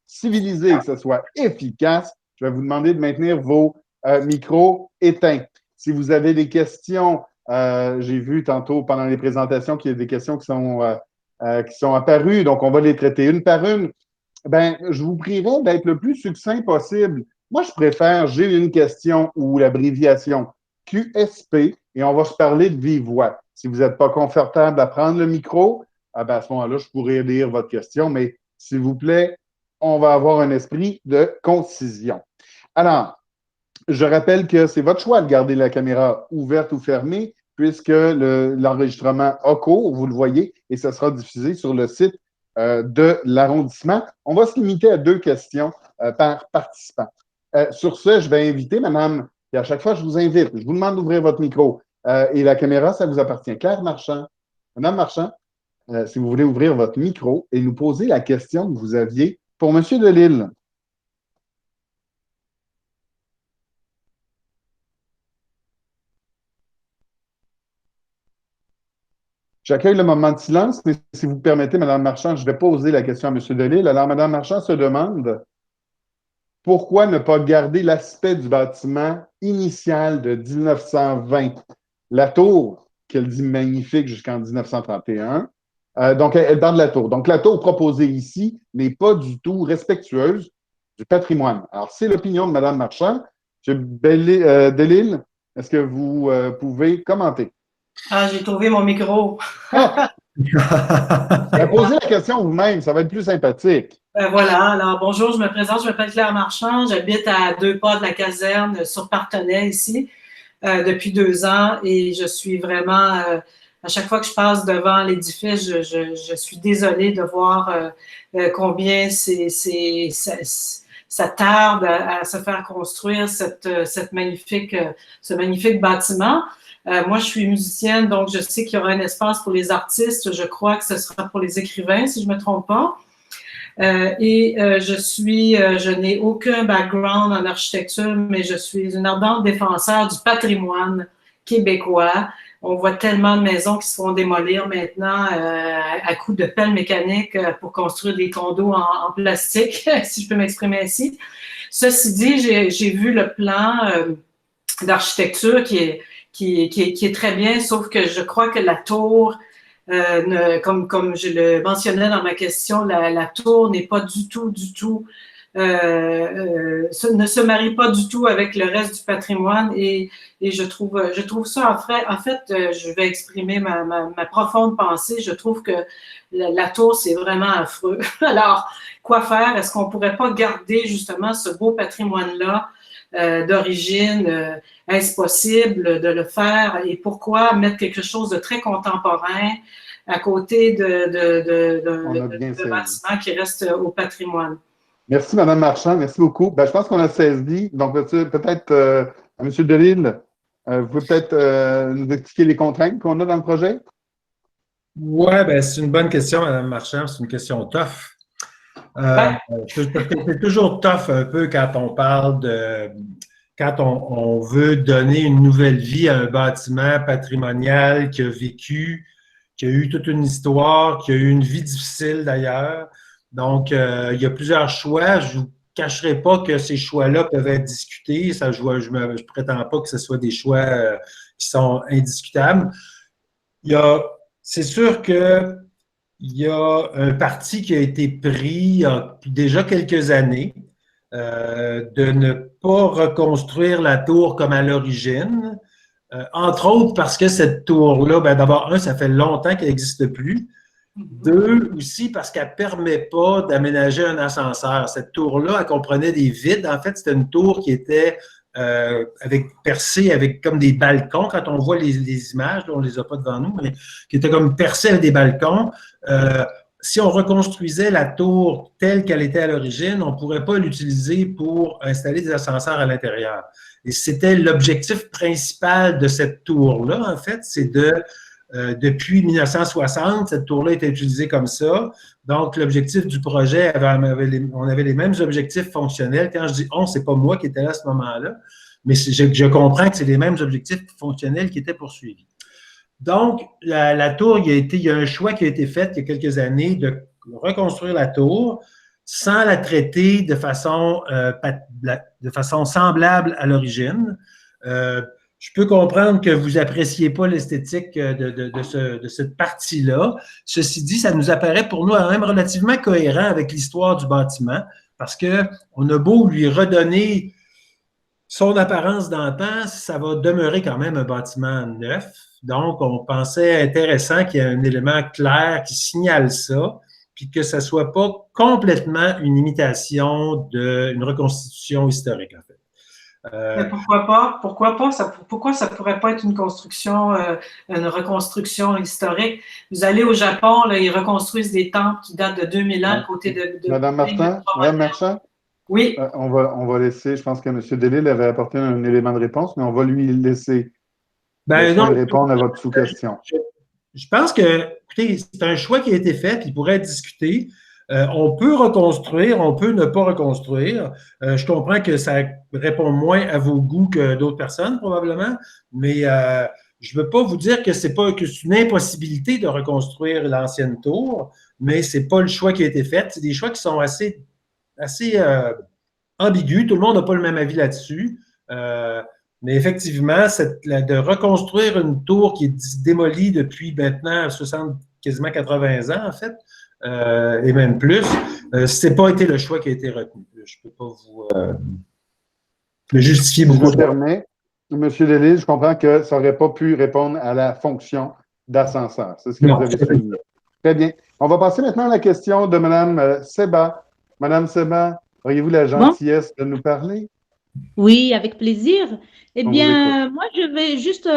civilisée, que ce soit efficace, je vais vous demander de maintenir vos micros éteints. Si vous avez des questions, j'ai vu tantôt pendant les présentations qu'il y a des questions qui sont apparues, donc on va les traiter une par une. Ben, je vous prierai d'être le plus succinct possible. Moi, je préfère j'ai une question ou l'abréviation QSP et on va se parler de vive voix. Si vous n'êtes pas confortable à prendre le micro, à ce moment-là, je pourrais lire votre question, mais s'il vous plaît, on va avoir un esprit de concision. Alors, je rappelle que c'est votre choix de garder la caméra ouverte ou fermée, puisque l'enregistrement a cours, vous le voyez, et ça sera diffusé sur le site de l'arrondissement. On va se limiter à 2 questions par participant. Sur ce, je vais inviter madame, et à chaque fois, je vous invite, je vous demande d'ouvrir votre micro. Et la caméra, ça vous appartient. Claire Marchand. Madame Marchand, si vous voulez ouvrir votre micro et nous poser la question que vous aviez pour M. Delisle. J'accueille le moment de silence, mais si vous permettez, Mme Marchand, je vais poser la question à M. Delisle. Alors, Mme Marchand se demande pourquoi ne pas garder l'aspect du bâtiment initial de 1920? La tour, qu'elle dit magnifique jusqu'en 1931. Donc, elle parle de la tour. Donc, la tour proposée ici n'est pas du tout respectueuse du patrimoine. Alors, c'est l'opinion de Mme Marchand. M. Delisle, est-ce que vous pouvez commenter? J'ai trouvé mon micro. Posez la question vous-même, ça va être plus sympathique. Voilà, alors bonjour, je me présente, je m'appelle Claire Marchand, j'habite à 2 pas de la caserne sur Parthenay ici depuis 2 ans et je suis vraiment, à chaque fois que je passe devant l'édifice, je suis désolée de voir combien ça tarde à se faire construire ce magnifique bâtiment. Moi, je suis musicienne, donc je sais qu'il y aura un espace pour les artistes. Je crois que ce sera pour les écrivains, si je ne me trompe pas. Je n'ai aucun background en architecture, mais je suis une ardente défenseur du patrimoine québécois. On voit tellement de maisons qui se font démolir maintenant à coups de pelle mécanique pour construire des condos en plastique, si je peux m'exprimer ainsi. Ceci dit, j'ai vu le plan d'architecture qui qui est très bien, sauf que je crois que la tour, comme je le mentionnais dans ma question, la tour n'est pas du tout, ne se marie pas du tout avec le reste du patrimoine et je trouve ça, en fait, je vais exprimer ma profonde pensée, je trouve que la tour, c'est vraiment affreux. Alors, quoi faire? Est-ce qu'on ne pourrait pas garder justement ce beau patrimoine-là d'origine? Est-ce possible de le faire? Et pourquoi mettre quelque chose de très contemporain à côté de bâtiments qui restent au patrimoine? Merci, Mme Marchand. Merci beaucoup. Ben, je pense qu'on a saisi. Donc, peut-être, à M. Delisle, vous pouvez peut-être nous expliquer les contraintes qu'on a dans le projet? Oui, ben, c'est une bonne question, Mme Marchand. C'est une question tough. C'est toujours tough un peu quand on parle quand on veut donner une nouvelle vie à un bâtiment patrimonial qui a vécu, qui a eu toute une histoire, qui a eu une vie difficile d'ailleurs. Donc, il y a plusieurs choix. Je ne vous cacherai pas que ces choix-là peuvent être discutés. Ça, je ne prétends pas que ce soit des choix qui sont indiscutables. C'est sûr qu'il y a un parti qui a été pris il y a déjà quelques années de ne pas reconstruire la tour comme à l'origine. Entre autres parce que cette tour-là, ben d'abord, ça fait longtemps qu'elle n'existe plus. Deux, aussi parce qu'elle ne permet pas d'aménager un ascenseur. Cette tour-là, elle comprenait des vides. En fait, c'était une tour qui était percée avec comme des balcons. Quand on voit les images, là, on ne les a pas devant nous, mais qui était comme percée avec des balcons. Si on reconstruisait la tour telle qu'elle était à l'origine, on ne pourrait pas l'utiliser pour installer des ascenseurs à l'intérieur. Et c'était l'objectif principal de cette tour-là, en fait, c'est depuis 1960, cette tour-là était utilisée comme ça. Donc, l'objectif du projet, on avait les mêmes objectifs fonctionnels. Quand je dis « on », c'est pas moi qui étais là à ce moment-là, mais je comprends que c'est les mêmes objectifs fonctionnels qui étaient poursuivis. Donc, la tour, il y a un choix qui a été fait il y a quelques années de reconstruire la tour sans la traiter de façon semblable à l'origine. Je peux comprendre que vous n'appréciez pas l'esthétique de cette partie-là. Ceci dit, ça nous apparaît pour nous quand même relativement cohérent avec l'histoire du bâtiment parce qu'on a beau lui redonner son apparence d'antan, ça va demeurer quand même un bâtiment neuf. Donc, on pensait intéressant qu'il y ait un élément clair qui signale ça, puis que ça ne soit pas complètement une imitation d'une reconstitution historique, en fait. Mais pourquoi pas? Pourquoi ça pourrait pas être une reconstruction historique? Vous allez au Japon, là, ils reconstruisent des temples qui datent de 2000 ans à côté de Madame Marchand? Oui. On va laisser, je pense que M. Delisle avait apporté un élément de réponse, mais on va lui laisser répondre à votre sous-question. Je pense que, écoutez, c'est un choix qui a été fait, qui pourrait être discuté. On peut reconstruire, on peut ne pas reconstruire. Je comprends que ça répond moins à vos goûts que d'autres personnes, probablement, mais je ne veux pas vous dire que c'est une impossibilité de reconstruire l'ancienne tour, mais ce n'est pas le choix qui a été fait. C'est des choix qui sont assez ambigus. Tout le monde n'a pas le même avis là-dessus. Mais effectivement, de reconstruire une tour qui est démolie depuis maintenant quasiment 80 ans, en fait, et même plus, ce n'a pas été le choix qui a été retenu. Je ne peux pas vous le justifier beaucoup. Je me permets, M. Delisle, je comprends que ça n'aurait pas pu répondre à la fonction d'ascenseur. C'est ce que vous avez souligné. Très bien. On va passer maintenant à la question de Mme Seba. Mme Seba, auriez-vous la gentillesse de nous parler? Oui, avec plaisir. Eh bien, moi, je vais juste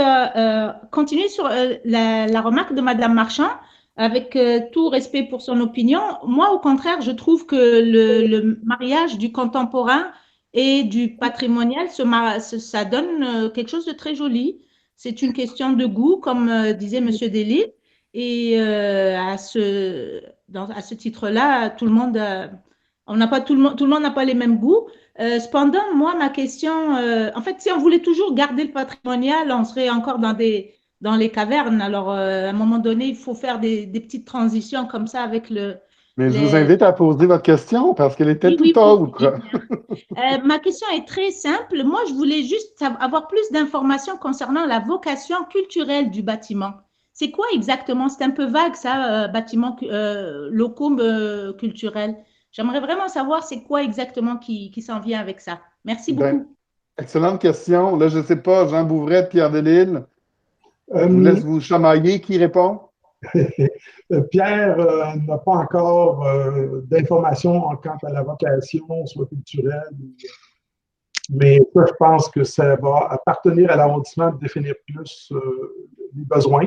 continuer sur la remarque de Mme Marchand. Avec tout respect pour son opinion, moi, au contraire, je trouve que le mariage du contemporain et du patrimonial, ça donne quelque chose de très joli. C'est une question de goût, comme disait M. Delisle. Et à ce titre-là, tout le monde n'a pas les mêmes goûts. Cependant, moi, ma question, en fait, si on voulait toujours garder le patrimonial, on serait encore dans les cavernes. Alors, à un moment donné, il faut faire des petites transitions comme ça avec Mais je vous invite à poser votre question parce qu'elle était tout autre. Ma question est très simple. Moi, je voulais juste avoir plus d'informations concernant la vocation culturelle du bâtiment. C'est quoi exactement? C'est un peu vague, ça, bâtiment locaux culturels. J'aimerais vraiment savoir c'est quoi exactement qui s'en vient avec ça. Merci beaucoup. Excellente question. Là, je ne sais pas, Jean Bouvret, Pierre Delisle. Je vous laisse vous chamailler. Qui répond? Pierre n'a pas encore d'informations quant à la vocation, soit culturelle, mais ça, je pense que ça va appartenir à l'arrondissement de définir plus les besoins.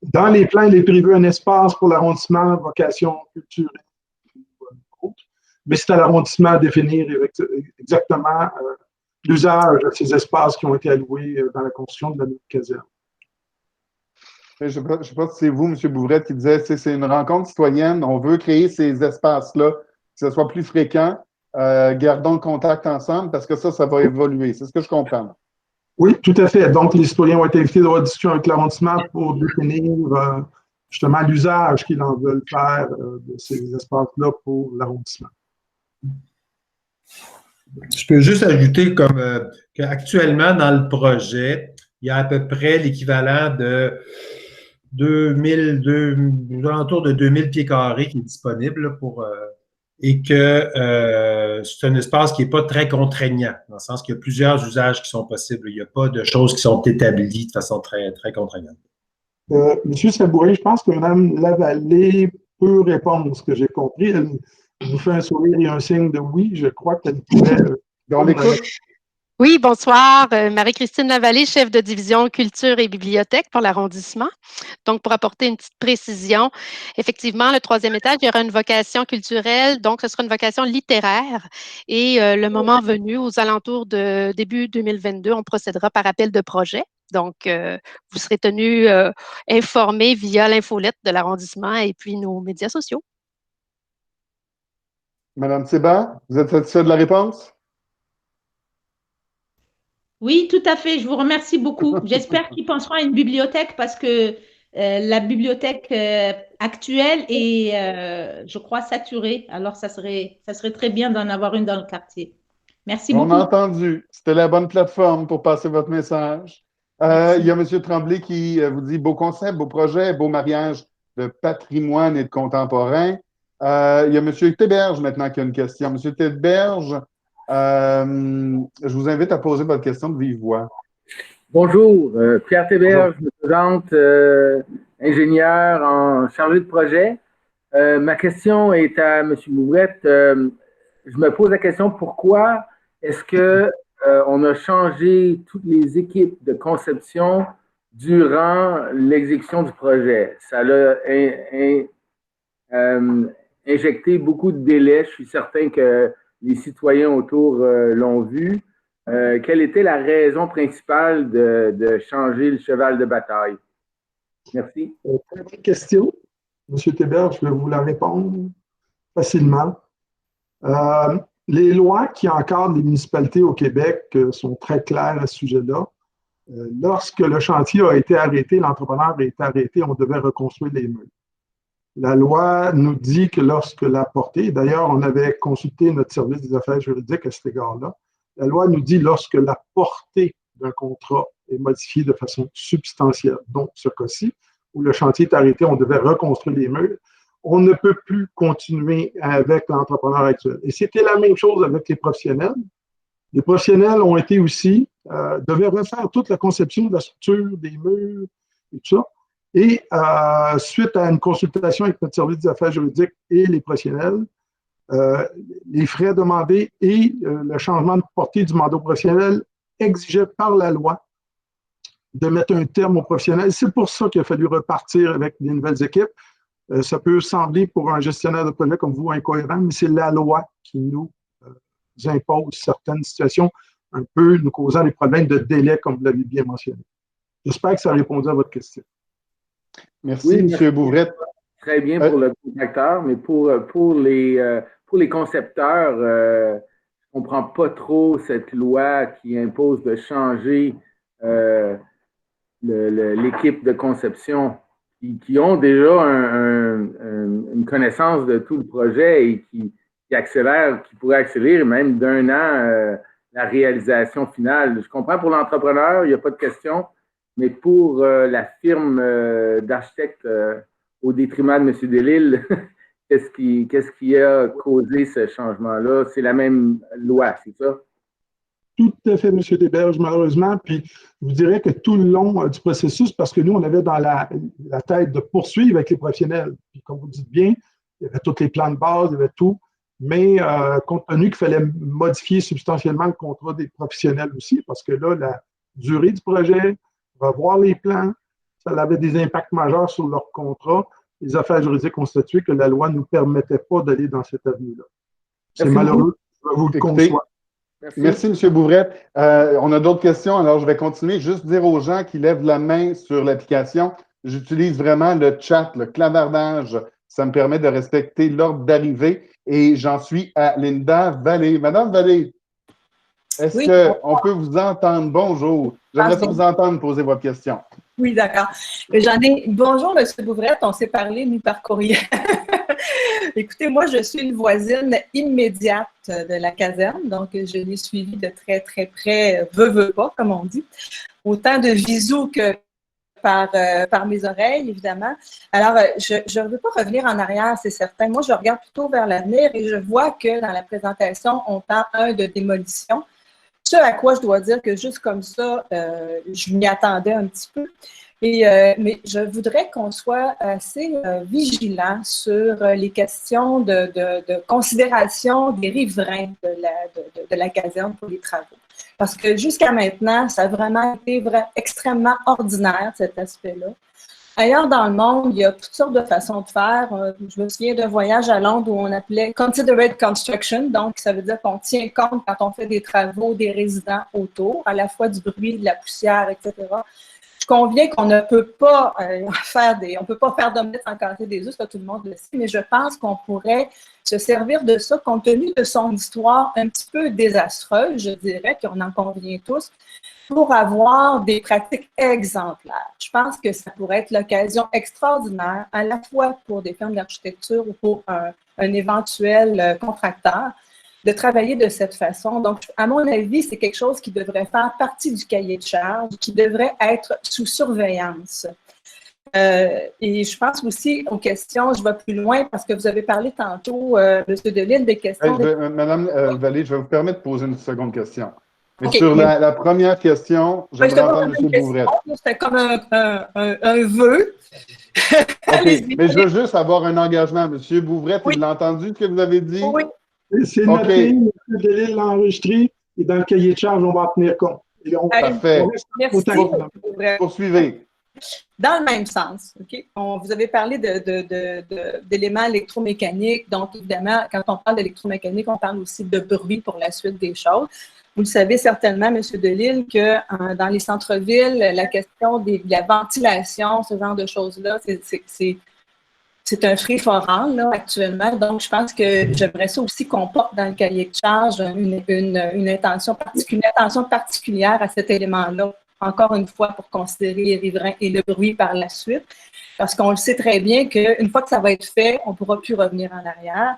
Dans les plans, il est prévu un espace pour l'arrondissement, vocation culturelle, mais c'est à l'arrondissement à définir exactement l'usage de ces espaces qui ont été alloués dans la construction de la nouvelle caserne. Je ne sais pas si c'est vous, M. Bouvret, qui disait que c'est une rencontre citoyenne. On veut créer ces espaces-là, que ce soit plus fréquent. Gardons le contact ensemble parce que ça va évoluer. C'est ce que je comprends. Oui, tout à fait. Donc, les citoyens ont été invités d'avoir une discussion avec l'arrondissement pour définir justement l'usage qu'ils en veulent faire de ces espaces-là pour l'arrondissement. Je peux juste ajouter qu'actuellement, dans le projet, il y a à peu près l'équivalent de alentours de 2000 pieds carrés qui est disponible et que c'est un espace qui n'est pas très contraignant, dans le sens qu'il y a plusieurs usages qui sont possibles. Il n'y a pas de choses qui sont établies de façon très, très contraignante. Monsieur Sabourin, je pense que Mme Lavallée peut répondre, ce que j'ai compris. Elle vous fait un sourire et un signe de oui. Je crois qu'elle pourrait. On l'écoute. Oui, bonsoir. Marie-Christine Lavallée, chef de division culture et bibliothèque pour l'arrondissement. Donc, pour apporter une petite précision, effectivement, le 3e étage, il y aura une vocation culturelle, donc ce sera une vocation littéraire. Et le moment venu, aux alentours de début 2022, on procédera par appel de projet. Donc, vous serez tenus informés via l'infolette de l'arrondissement et puis nos médias sociaux. Madame Théba, vous êtes satisfaite de la réponse? Oui, tout à fait. Je vous remercie beaucoup. J'espère qu'ils penseront à une bibliothèque parce que la bibliothèque actuelle est, je crois, saturée. Alors, ça serait très bien d'en avoir une dans le quartier. Merci beaucoup. On a entendu. C'était la bonne plateforme pour passer votre message. Il y a M. Tremblay qui vous dit beau concept, beau projet, beau mariage de patrimoine et de contemporain. Il y a M. Théberge maintenant qui a une question. M. Théberge, je vous invite à poser votre question de vive voix. Bonjour, Pierre Théberge, je me présente ingénieur en chargé de projet. Ma question est à M. Bouvret. Je me pose la question, pourquoi est-ce qu'on a changé toutes les équipes de conception durant l'exécution du projet? Ça a injecté beaucoup de délais. Je suis certain que les citoyens autour l'ont vu. Quelle était la raison principale de changer le cheval de bataille? Merci. Très bonne question. M. Théberge, je vais vous la répondre facilement. Les lois qui encadrent les municipalités au Québec sont très claires à ce sujet-là. Lorsque le chantier a été arrêté, l'entrepreneur a été arrêté, on devait reconstruire les murs. La loi nous dit que lorsque la portée, d'ailleurs, on avait consulté notre service des affaires juridiques à cet égard-là, la loi nous dit lorsque la portée d'un contrat est modifiée de façon substantielle, donc ce cas-ci, où le chantier est arrêté, on devait reconstruire les murs, on ne peut plus continuer avec l'entrepreneur actuel. Et c'était la même chose avec les professionnels. Les professionnels ont été aussi, devaient refaire toute la conception de la structure, des murs et tout ça. Et suite à une consultation avec notre service des affaires juridiques et les professionnels, les frais demandés et le changement de portée du mandat professionnel exigeaient par la loi de mettre un terme aux professionnels. C'est pour ça qu'il a fallu repartir avec des nouvelles équipes. Ça peut sembler pour un gestionnaire de projet comme vous incohérent, mais c'est la loi qui nous impose certaines situations, un peu nous causant des problèmes de délai, comme vous l'avez bien mentionné. J'espère que ça a répondu à votre question. Merci, oui, M. Bouvret. Très bien pour le contracteur, mais pour les concepteurs, je ne comprends pas cette loi qui impose de changer l'équipe de conception qui ont déjà une connaissance de tout le projet et qui pourraient accélérer même d'un an la réalisation finale. Je comprends pour l'entrepreneur, il n'y a pas de question, mais pour la firme d'architectes au détriment de M. Delisle, qu'est-ce qui a causé ce changement-là? C'est la même loi, c'est ça? Tout à fait, M. Desberges, malheureusement. Puis, je vous dirais que tout le long du processus, parce que nous, on avait dans la tête de poursuivre avec les professionnels. Puis, comme vous dites bien, il y avait tous les plans de base, il y avait tout. Mais compte tenu qu'il fallait modifier substantiellement le contrat des professionnels aussi, parce que là, la durée du projet, revoir les plans, ça avait des impacts majeurs sur leur contrat. Les affaires juridiques ont statué que la loi ne nous permettait pas d'aller dans cette avenue-là. C'est malheureux, je vous le conçois. Merci, M. Bouvrette. On a d'autres questions, alors je vais continuer. Juste dire aux gens qui lèvent la main sur l'application, j'utilise vraiment le chat, le clavardage. Ça me permet de respecter l'ordre d'arrivée. Et j'en suis à Linda Vallée. Madame Vallée, est-ce qu'on peut vous entendre? Bonjour. J'aimerais ça vous entendre poser votre question. Oui, d'accord. Bonjour, M. Bouvrette. On s'est parlé, nous, par courriel. Écoutez, moi, je suis une voisine immédiate de la caserne, donc je l'ai suivie de très, très près, veut pas, comme on dit. Autant de visous que par mes oreilles, évidemment. Alors, je ne veux pas revenir en arrière, c'est certain. Moi, je regarde plutôt vers l'avenir et je vois que dans la présentation, on parle de démolition. Ce à quoi je dois dire que juste comme ça, je m'y attendais un petit peu. Mais je voudrais qu'on soit assez vigilant sur les questions de considération des riverains de la caserne pour les travaux. Parce que jusqu'à maintenant, ça a vraiment été extrêmement ordinaire, cet aspect-là. Ailleurs dans le monde, il y a toutes sortes de façons de faire. Je me souviens d'un voyage à Londres où on appelait Considerate Construction, donc ça veut dire qu'on tient compte quand on fait des travaux des résidents autour, à la fois du bruit, de la poussière, etc. Je conviens qu'on ne peut pas faire d'omelettes sans casser des œufs, ça tout le monde le sait, mais je pense qu'on pourrait se servir de ça compte tenu de son histoire un petit peu désastreuse, je dirais, qu'on en convient tous, pour avoir des pratiques exemplaires. Je pense que ça pourrait être l'occasion extraordinaire, à la fois pour des firmes d'architecture ou pour un éventuel contracteur, de travailler de cette façon. Donc, à mon avis, c'est quelque chose qui devrait faire partie du cahier de charge, qui devrait être sous surveillance. Et je pense aussi aux questions, je vais plus loin parce que vous avez parlé tantôt, M. Delisle, des questions… Madame Vallée, je vais vous permettre de poser une seconde question. Mais sur la première question, j'aimerais entendre M. Bouvrette. C'était comme un vœu. OK, mais je veux juste avoir un engagement. M. Bouvrette, il l'a entendu ce que vous avez dit? Oui. C'est noté, M. Delisle l'a enregistré et dans le cahier de charge, on va en tenir compte. Parfait. Merci. Poursuivez. Dans le même sens, OK? Vous avez parlé d'éléments électromécaniques. Donc, évidemment, quand on parle d'électromécanique, on parle aussi de bruit pour la suite des choses. Vous le savez certainement, M. Delisle, que dans les centres-villes, la question de la ventilation, ce genre de choses-là, c'est un free-for-all là, actuellement. Donc, je pense que j'aimerais ça aussi qu'on porte dans le cahier de charge une attention particulière à cet élément-là, encore une fois, pour considérer les riverains et le bruit par la suite. Parce qu'on le sait très bien qu'une fois que ça va être fait, on ne pourra plus revenir en arrière.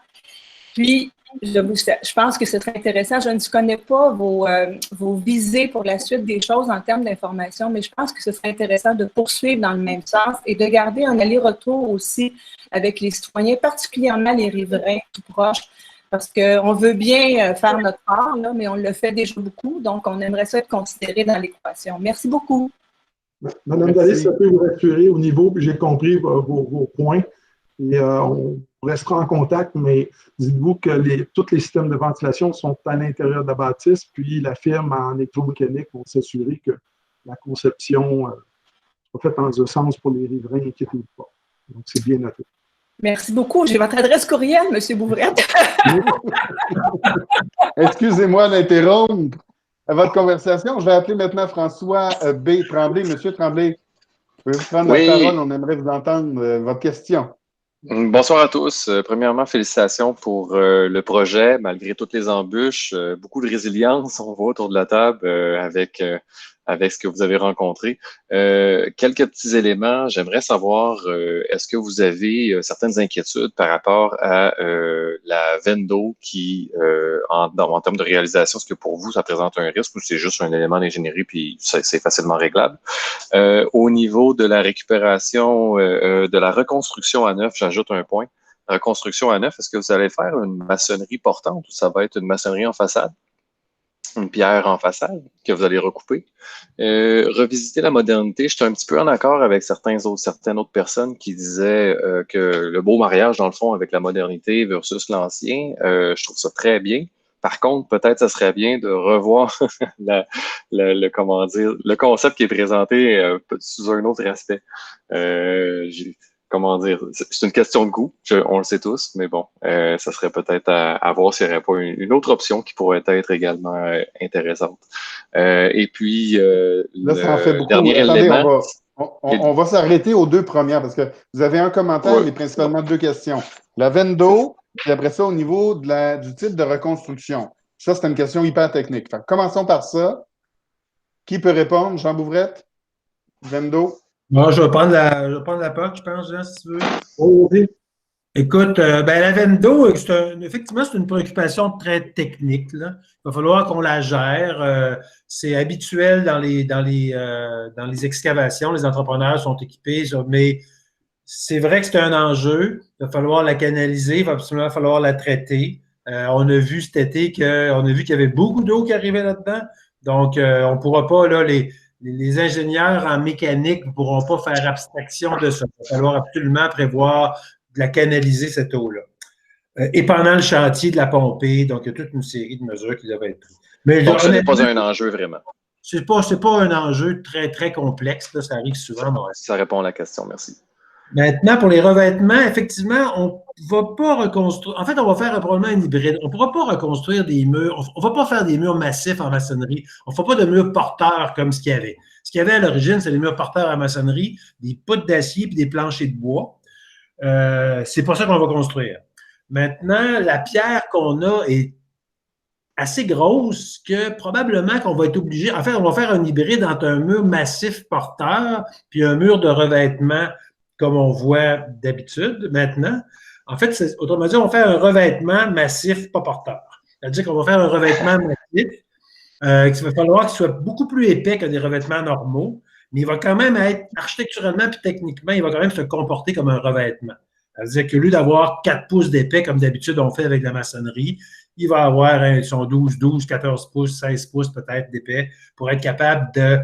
Puis, je pense que c'est très intéressant. Je ne connais pas vos visées pour la suite des choses en termes d'information, mais je pense que ce serait intéressant de poursuivre dans le même sens et de garder un aller-retour aussi avec les citoyens, particulièrement les riverains tout proches, parce qu'on veut bien faire notre part, là, mais on le fait déjà beaucoup, donc on aimerait ça être considéré dans l'équation. Merci beaucoup. Madame Vallée, ça peut vous rassurer au niveau, j'ai compris vos points. Et on restera en contact, mais dites-vous que tous les systèmes de ventilation sont à l'intérieur de la bâtisse, puis la firme en électromécanique va s'assurer que la conception soit faite dans un sens pour les riverains, inquiétez-vous pas. Donc, c'est bien noté. Merci beaucoup. J'ai votre adresse courriel, M. Bouvrette. Excusez-moi d'interrompre votre conversation. Je vais appeler maintenant François B. Tremblay. Monsieur Tremblay, vous pouvez prendre la parole. On aimerait vous entendre votre question. Bonsoir à tous. Premièrement, félicitations pour le projet, malgré toutes les embûches. Beaucoup de résilience, on voit autour de la table avec avec ce que vous avez rencontré. Quelques petits éléments. J'aimerais savoir, est-ce que vous avez certaines inquiétudes par rapport à la veine d'eau qui, en termes de réalisation, est-ce que pour vous, ça présente un risque ou c'est juste un élément d'ingénierie puis c'est facilement réglable? Au niveau de la récupération, de la reconstruction à neuf, j'ajoute un point. Reconstruction à neuf, est-ce que vous allez faire une maçonnerie portante ou ça va être une maçonnerie en façade? Une pierre en façade que vous allez recouper. Revisiter la modernité, je suis un petit peu en accord avec certaines autres personnes qui disaient que le beau mariage, dans le fond, avec la modernité versus l'ancien, je trouve ça très bien. Par contre, peut-être ça serait bien de revoir comment dire, le concept qui est présenté sous un autre aspect. Comment dire, c'est une question de goût, on le sait tous, mais bon, ça serait peut-être à voir s'il n'y aurait pas une autre option qui pourrait être également intéressante. Et puis, là, ça en fait beaucoup. Dernier Attendez, élément. on va s'arrêter aux deux premières parce que vous avez un commentaire, Ouais. mais principalement deux questions. La veine d'eau, puis après ça, au niveau du type de reconstruction. Ça, c'est une question hyper technique. Fait que commençons par ça. Qui peut répondre? Jean Bouvrette? Veine d'eau? Bon, je vais prendre la POC, je pense, Jean, si tu veux. Écoute, la veine d'eau, effectivement, c'est une préoccupation très technique, là. Il va falloir qu'on la gère. C'est habituel dans les excavations. Les entrepreneurs sont équipés, mais c'est vrai que c'est un enjeu. Il va falloir la canaliser, il va absolument falloir la traiter. On a vu cet été qu'il y avait beaucoup d'eau qui arrivait là-dedans. Donc, on ne pourra pas, là, les ingénieurs en mécanique ne pourront pas faire abstraction de ça. Il va falloir absolument prévoir de la canaliser, cette eau-là. Et pendant le chantier, de la pomper. Donc, il y a toute une série de mesures qui doivent être prises. Mais Donc, ce n'est pas un enjeu vraiment. C'est pas un enjeu très, très complexe. Là, ça arrive souvent. Ça répond à la question, merci. Maintenant, pour les revêtements, effectivement, on ne va pas reconstruire. En fait, on va faire probablement un hybride. On ne pourra pas reconstruire des murs. On ne va pas faire des murs massifs en maçonnerie. On ne fera pas de murs porteurs comme ce qu'il y avait. Ce qu'il y avait à l'origine, c'est des murs porteurs en maçonnerie, des poutres d'acier et des planchers de bois. C'est pas ça qu'on va construire. Maintenant, la pierre qu'on a est assez grosse que probablement qu'on va être obligé. En fait, on va faire un hybride entre un mur massif porteur puis un mur de revêtement comme on voit d'habitude maintenant. En fait, autrement dit, on va faire un revêtement massif pas porteur. C'est-à-dire qu'on va faire un revêtement massif qu'il va falloir qu'il soit beaucoup plus épais que des revêtements normaux, mais il va quand même être architecturalement puis techniquement, il va quand même se comporter comme un revêtement. C'est-à-dire qu'au lieu d'avoir 4 pouces d'épais comme d'habitude on fait avec la maçonnerie, il va avoir son 12, 14 pouces, 16 pouces peut-être d'épais pour être capable de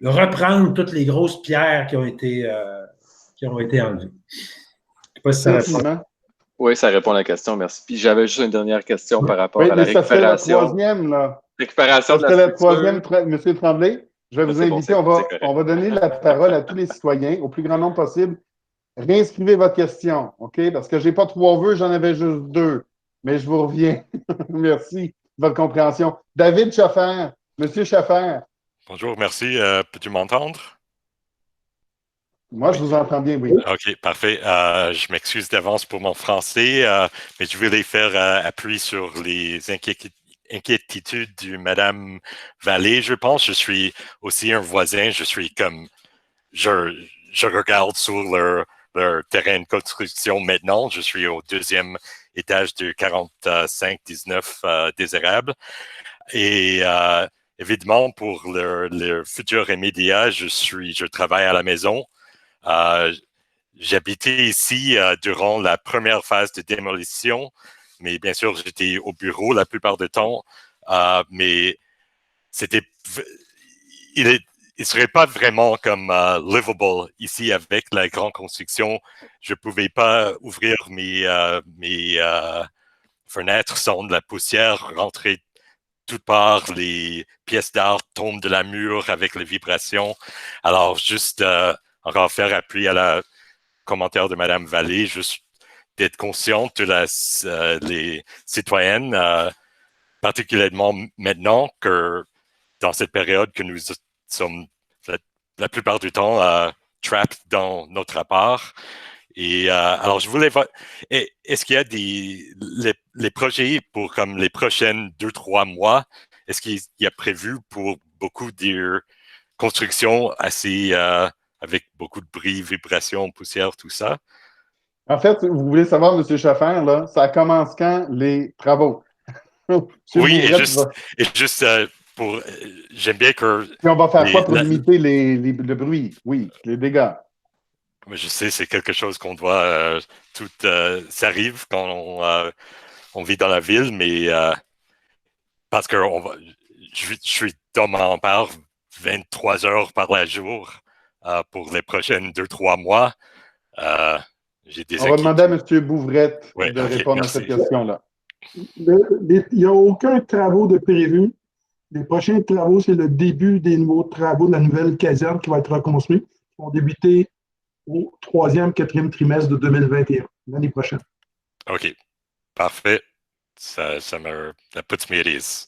reprendre toutes les grosses pierres qui ont été enlevées. Je sais pas si ça répond. Oui, ça répond à la question, merci. Puis j'avais juste une dernière question par rapport à la récupération. Ça fait la troisième, là. Récupération de la structure. Troisième, M. Tremblay. Je vais vous inviter, bon, on va donner la parole à tous les citoyens, au plus grand nombre possible. Réinscrivez votre question, OK? Parce que je n'ai pas 3 vœux, j'en avais juste 2. Mais je vous reviens. Merci de votre compréhension. David Schaffer, M. Schaffer. Bonjour, merci. Peux-tu m'entendre? Moi, je vous entends bien, oui. OK, parfait. Je m'excuse d'avance pour mon français, mais je voulais faire appui sur les inquiétudes de Mme Vallée. Je pense je suis aussi un voisin. Je suis comme... Je regarde sur leur terrain de construction maintenant. Je suis au 2e étage de 4519 Désirable. Et évidemment, pour le futur immédiat, je travaille à la maison. J'habitais ici durant la première phase de démolition, mais bien sûr, j'étais au bureau la plupart du temps. Mais il serait pas vraiment comme livable ici avec la grande construction. Je pouvais pas ouvrir mes fenêtres sans de la poussière rentrer toutes parts. Les pièces d'art tombent de la mur avec les vibrations. Alors, juste encore faire appui à la commentaire de Mme Vallée, juste d'être consciente de les citoyennes, particulièrement maintenant que dans cette période que nous sommes la plupart du temps trapped dans notre appart. Et alors, je voulais voir, est-ce qu'il y a les projets pour comme les prochaines 2-3 mois, est-ce qu'il y a prévu pour beaucoup de constructions assez avec beaucoup de bruit, vibrations, poussière, tout ça? En fait, vous voulez savoir, M. Chaffin, là, ça commence quand les travaux? Oui, et juste pour. J'aime bien que. Puis on va faire quoi pour limiter le bruit? Oui, les dégâts. Je sais, c'est quelque chose qu'on doit. Ça arrive quand on vit dans la ville, mais parce que je suis dans mon bar 23 heures par la jour pour les prochaines 2-3 mois. J'ai des On va demander à M. Bouvrette ouais, de répondre à cette question-là. Il n'y a aucun travaux de prévu. Les prochains travaux, c'est le début des nouveaux travaux de la nouvelle caserne qui va être reconstruite. Ils vont débuter au 3e, 4e trimestre de 2021, l'année prochaine. OK. Parfait. Ça puts me at ease.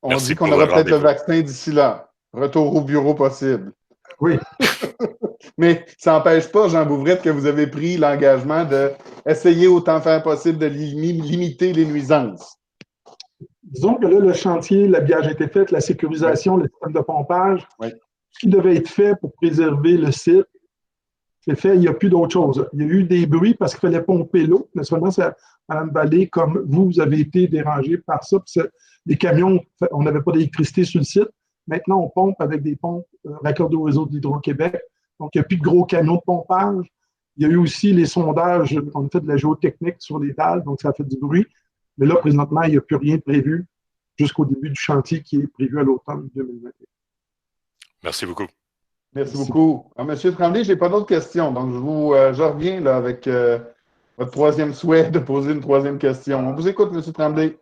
On Merci dit qu'on pour aura le peut-être le rendez-vous. vaccin d'ici là. Retour au bureau possible. Oui. Mais ça n'empêche pas, Jean Bouvrette, que vous avez pris l'engagement d'essayer autant faire possible de limiter les nuisances. Disons que là, le chantier, l'habillage a été fait, la sécurisation, le système de pompage, oui. Ce qui devait être fait pour préserver le site, c'est fait, il n'y a plus d'autre chose. Il y a eu des bruits parce qu'il fallait pomper l'eau. Mais seulement, Mme Vallée, comme vous avez été dérangé par ça. Les camions, on n'avait pas d'électricité sur le site. Maintenant, on pompe avec des pompes raccordées au réseau d'Hydro-Québec. Donc, il n'y a plus de gros camions de pompage. Il y a eu aussi les sondages, on a fait de la géotechnique sur les dalles, donc ça a fait du bruit. Mais là, présentement, il n'y a plus rien de prévu jusqu'au début du chantier qui est prévu à l'automne 2021. Merci beaucoup. Merci beaucoup. Monsieur Tremblay, je n'ai pas d'autres questions. Donc, je reviens là, avec votre troisième souhait de poser une troisième question. On vous écoute, M. Tremblay.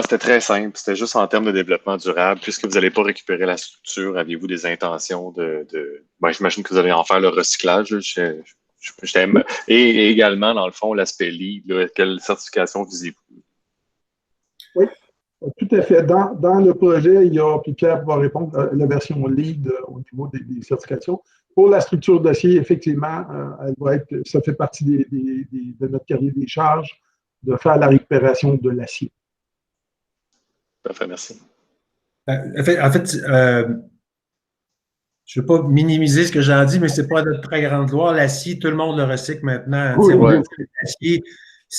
C'était très simple. C'était juste en termes de développement durable. Puisque vous n'allez pas récupérer la structure, aviez-vous des intentions Ben, j'imagine que vous allez en faire le recyclage. Je t'aime. Et également, dans le fond, l'aspect LEED. Quelle certification visez-vous? Oui, tout à fait. Dans le projet, il y a, puis Pierre va répondre à la version LEED au niveau des certifications. Pour la structure d'acier, effectivement, ça fait partie de notre carrière des charges de faire la récupération de l'acier. Parfait, merci. En fait, je ne veux pas minimiser ce que j'en dis, mais ce n'est pas de très grande gloire. L'acier, tout le monde le recycle maintenant. Oui, ouais. L'acier,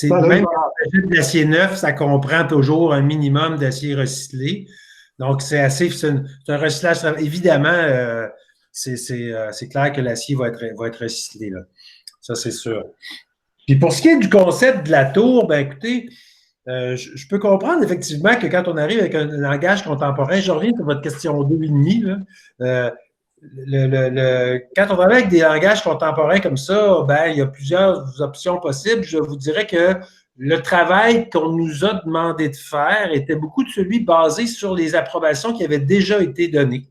même quand on achète de l'acier neuf, ça comprend toujours un minimum d'acier recyclé. Donc, c'est un recyclage. Évidemment, c'est clair que l'acier va être recyclé. Là. Ça, c'est sûr. Puis pour ce qui est du concept de la tour, ben écoutez, je peux comprendre effectivement que quand on arrive avec un langage contemporain, je reviens sur votre question 2,5, quand on travaille avec des langages contemporains comme ça, ben, il y a plusieurs options possibles. Je vous dirais que le travail qu'on nous a demandé de faire était beaucoup de celui basé sur les approbations qui avaient déjà été données.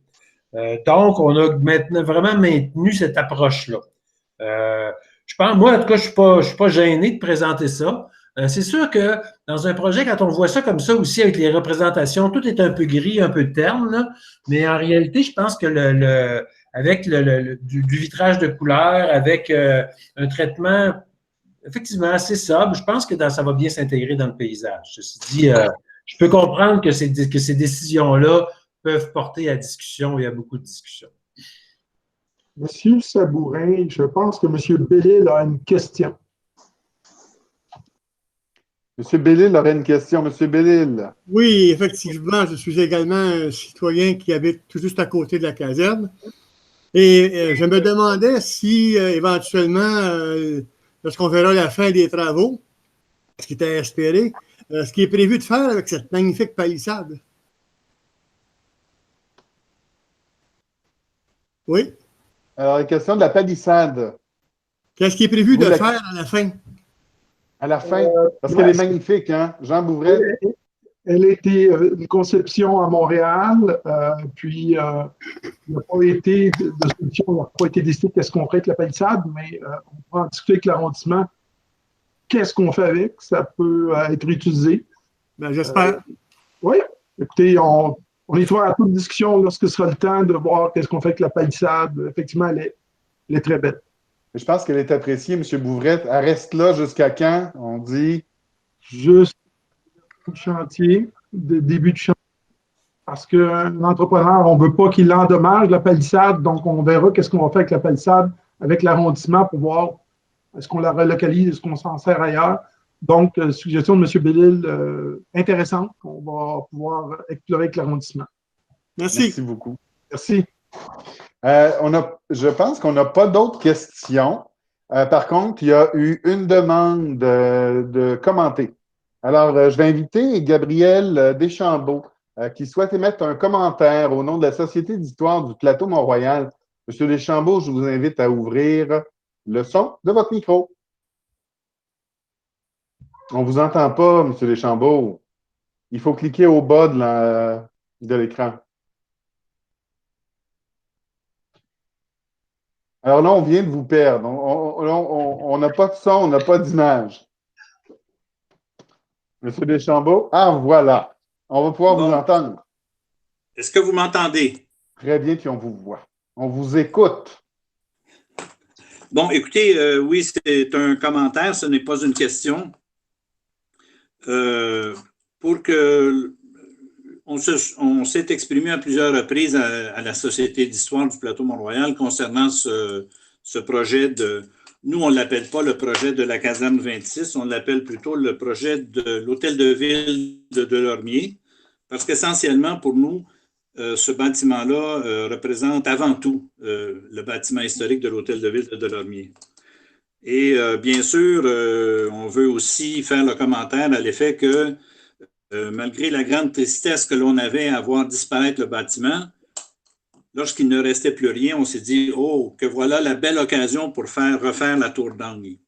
Donc, on a maintenant vraiment maintenu cette approche-là. Je pense, moi, en tout cas, je ne suis pas gêné de présenter ça. C'est sûr que dans un projet, quand on voit ça comme ça aussi avec les représentations, tout est un peu gris, un peu terne, là, mais en réalité, je pense que avec du vitrage de couleur, avec un traitement effectivement assez sobre, je pense que ça va bien s'intégrer dans le paysage. Ceci dit, je peux comprendre que ces décisions-là peuvent porter à discussion et à beaucoup de discussions. Monsieur Sabourin, je pense que M. Bellil a une question. M. Bellil aurait une question. M. Bellil. Oui, effectivement, je suis également un citoyen qui habite tout juste à côté de la caserne. Et je me demandais si, éventuellement, lorsqu'on verra la fin des travaux, ce qui était espéré, ce qui est prévu de faire avec cette magnifique palissade. Oui? Alors, la question de la palissade. Qu'est-ce qui est prévu de faire à la fin? À la fin? Parce qu'elle est magnifique, hein? Jean Bouvrette? Elle a été une conception à Montréal, puis il n'a pas été de solution, il n'a pas été décidé qu'est-ce qu'on ferait avec la palissade, mais on pourra en discuter avec l'arrondissement. Qu'est-ce qu'on fait avec? Ça peut être utilisé. Ben, j'espère. Oui. Écoutez, on est ouvert à toute discussion lorsque ce sera le temps de voir qu'est-ce qu'on fait avec la palissade. Effectivement, elle est très belle. Je pense qu'elle est appréciée, M. Bouvrette. Elle reste là jusqu'à quand? On dit. Juste chantier, début de chantier. parce qu'un entrepreneur, on ne veut pas qu'il endommage la palissade, donc on verra qu'est-ce qu'on va faire avec la palissade, avec l'arrondissement pour voir est-ce qu'on la relocalise, est-ce qu'on s'en sert ailleurs. Donc, suggestion de M. Bellil intéressante qu'on va pouvoir explorer avec l'arrondissement. Merci. Merci beaucoup. Merci. Je pense qu'on n'a pas d'autres questions. Par contre, il y a eu une demande de commenter. Alors, je vais inviter Gabriel Deschambault qui souhaite émettre un commentaire au nom de la Société d'histoire du Plateau Mont-Royal. Monsieur Deschambault, je vous invite à ouvrir le son de votre micro. On ne vous entend pas, Monsieur Deschambault. Il faut cliquer au bas de l'écran. Alors là, on vient de vous perdre. On n'a pas de son, on n'a pas d'image. Monsieur Deschambault, ah voilà. On va pouvoir vous entendre. Est-ce que vous m'entendez? Très bien, puis on vous voit. On vous écoute. Bon, écoutez, oui, c'est un commentaire, ce n'est pas une question. Pour que on s'est exprimé à plusieurs reprises à la Société d'histoire du Plateau Mont-Royal concernant ce projet de... Nous, on ne l'appelle pas le projet de la caserne 26, on l'appelle plutôt le projet de l'hôtel de ville de Delormier, parce qu'essentiellement, pour nous, ce bâtiment-là représente avant tout le bâtiment historique de l'hôtel de ville de Delormier. Et bien sûr, on veut aussi faire le commentaire à l'effet que malgré la grande tristesse que l'on avait à voir disparaître le bâtiment, lorsqu'il ne restait plus rien, on s'est dit « Oh, que voilà la belle occasion pour refaire la tour d'angle ».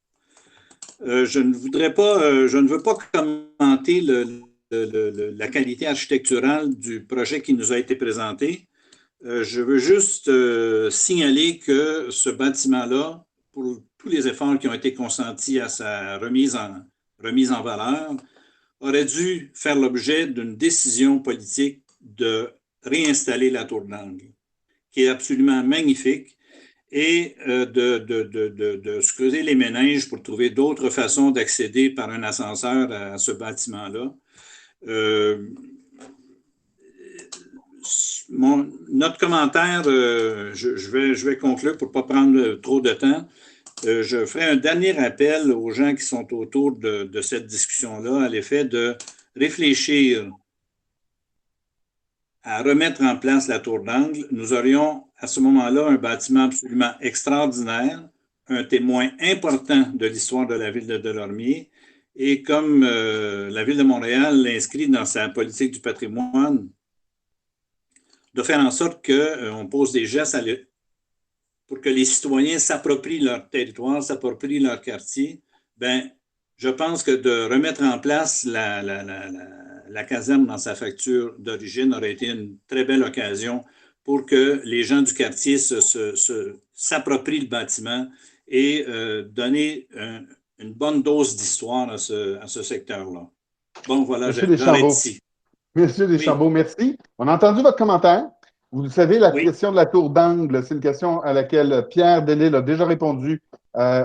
Je ne veux pas commenter la qualité architecturale du projet qui nous a été présenté. Je veux juste signaler que ce bâtiment-là, pour tous les efforts qui ont été consentis à sa remise en valeur, aurait dû faire l'objet d'une décision politique de réinstaller la tour d'angle, qui est absolument magnifique, et de se creuser les méninges pour trouver d'autres façons d'accéder par un ascenseur à ce bâtiment-là. Notre commentaire, je vais conclure pour ne pas prendre trop de temps. Je ferai un dernier appel aux gens qui sont autour de cette discussion-là à l'effet de réfléchir à remettre en place la tour d'angle. Nous aurions à ce moment-là un bâtiment absolument extraordinaire, un témoin important de l'histoire de la ville de Delormier. Et comme la ville de Montréal l'inscrit dans sa politique du patrimoine, de faire en sorte qu'on pose des gestes pour que les citoyens s'approprient leur territoire, s'approprient leur quartier, ben, je pense que de remettre en place la caserne dans sa facture d'origine aurait été une très belle occasion pour que les gens du quartier s'approprient le bâtiment et donner une bonne dose d'histoire à ce secteur-là. Bon, voilà, j'arrête ici. Monsieur Deschambault, merci. On a entendu votre commentaire. Vous le savez, la question de la tour d'angle, c'est une question à laquelle Pierre Delisle a déjà répondu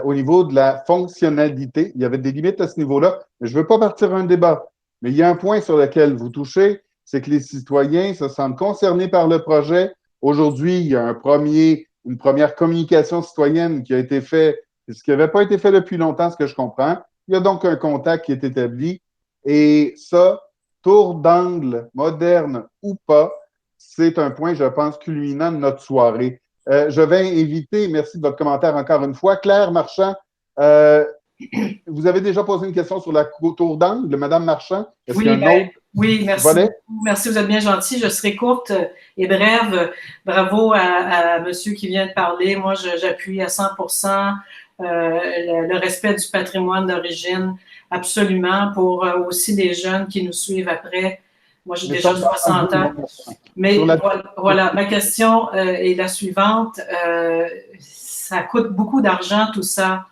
au niveau de la fonctionnalité. Il y avait des limites à ce niveau-là, mais je ne veux pas partir un débat. Mais il y a un point sur lequel vous touchez, c'est que les citoyens se sentent concernés par le projet. Aujourd'hui, il y a une première communication citoyenne qui a été faite, ce qui n'avait pas été fait depuis longtemps, ce que je comprends. Il y a donc un contact qui est établi. Et ça, tour d'angle, moderne ou pas, c'est un point, je pense, culminant de notre soirée. Je vais inviter, merci de votre commentaire encore une fois, Claire Marchand. Vous avez déjà posé une question sur la tour d'angle, Madame Marchand. Est-ce qu'il y a un autre merci volet? beaucoup. Merci, vous êtes bien gentil. Je serai courte et brève. Bravo à monsieur qui vient de parler. Moi, j'appuie à 100% le respect du patrimoine d'origine, absolument, pour aussi les jeunes qui nous suivent après. Moi, j'ai déjà 60 ans. Mais voilà, ma question est la suivante. Ça coûte beaucoup d'argent, tout ça.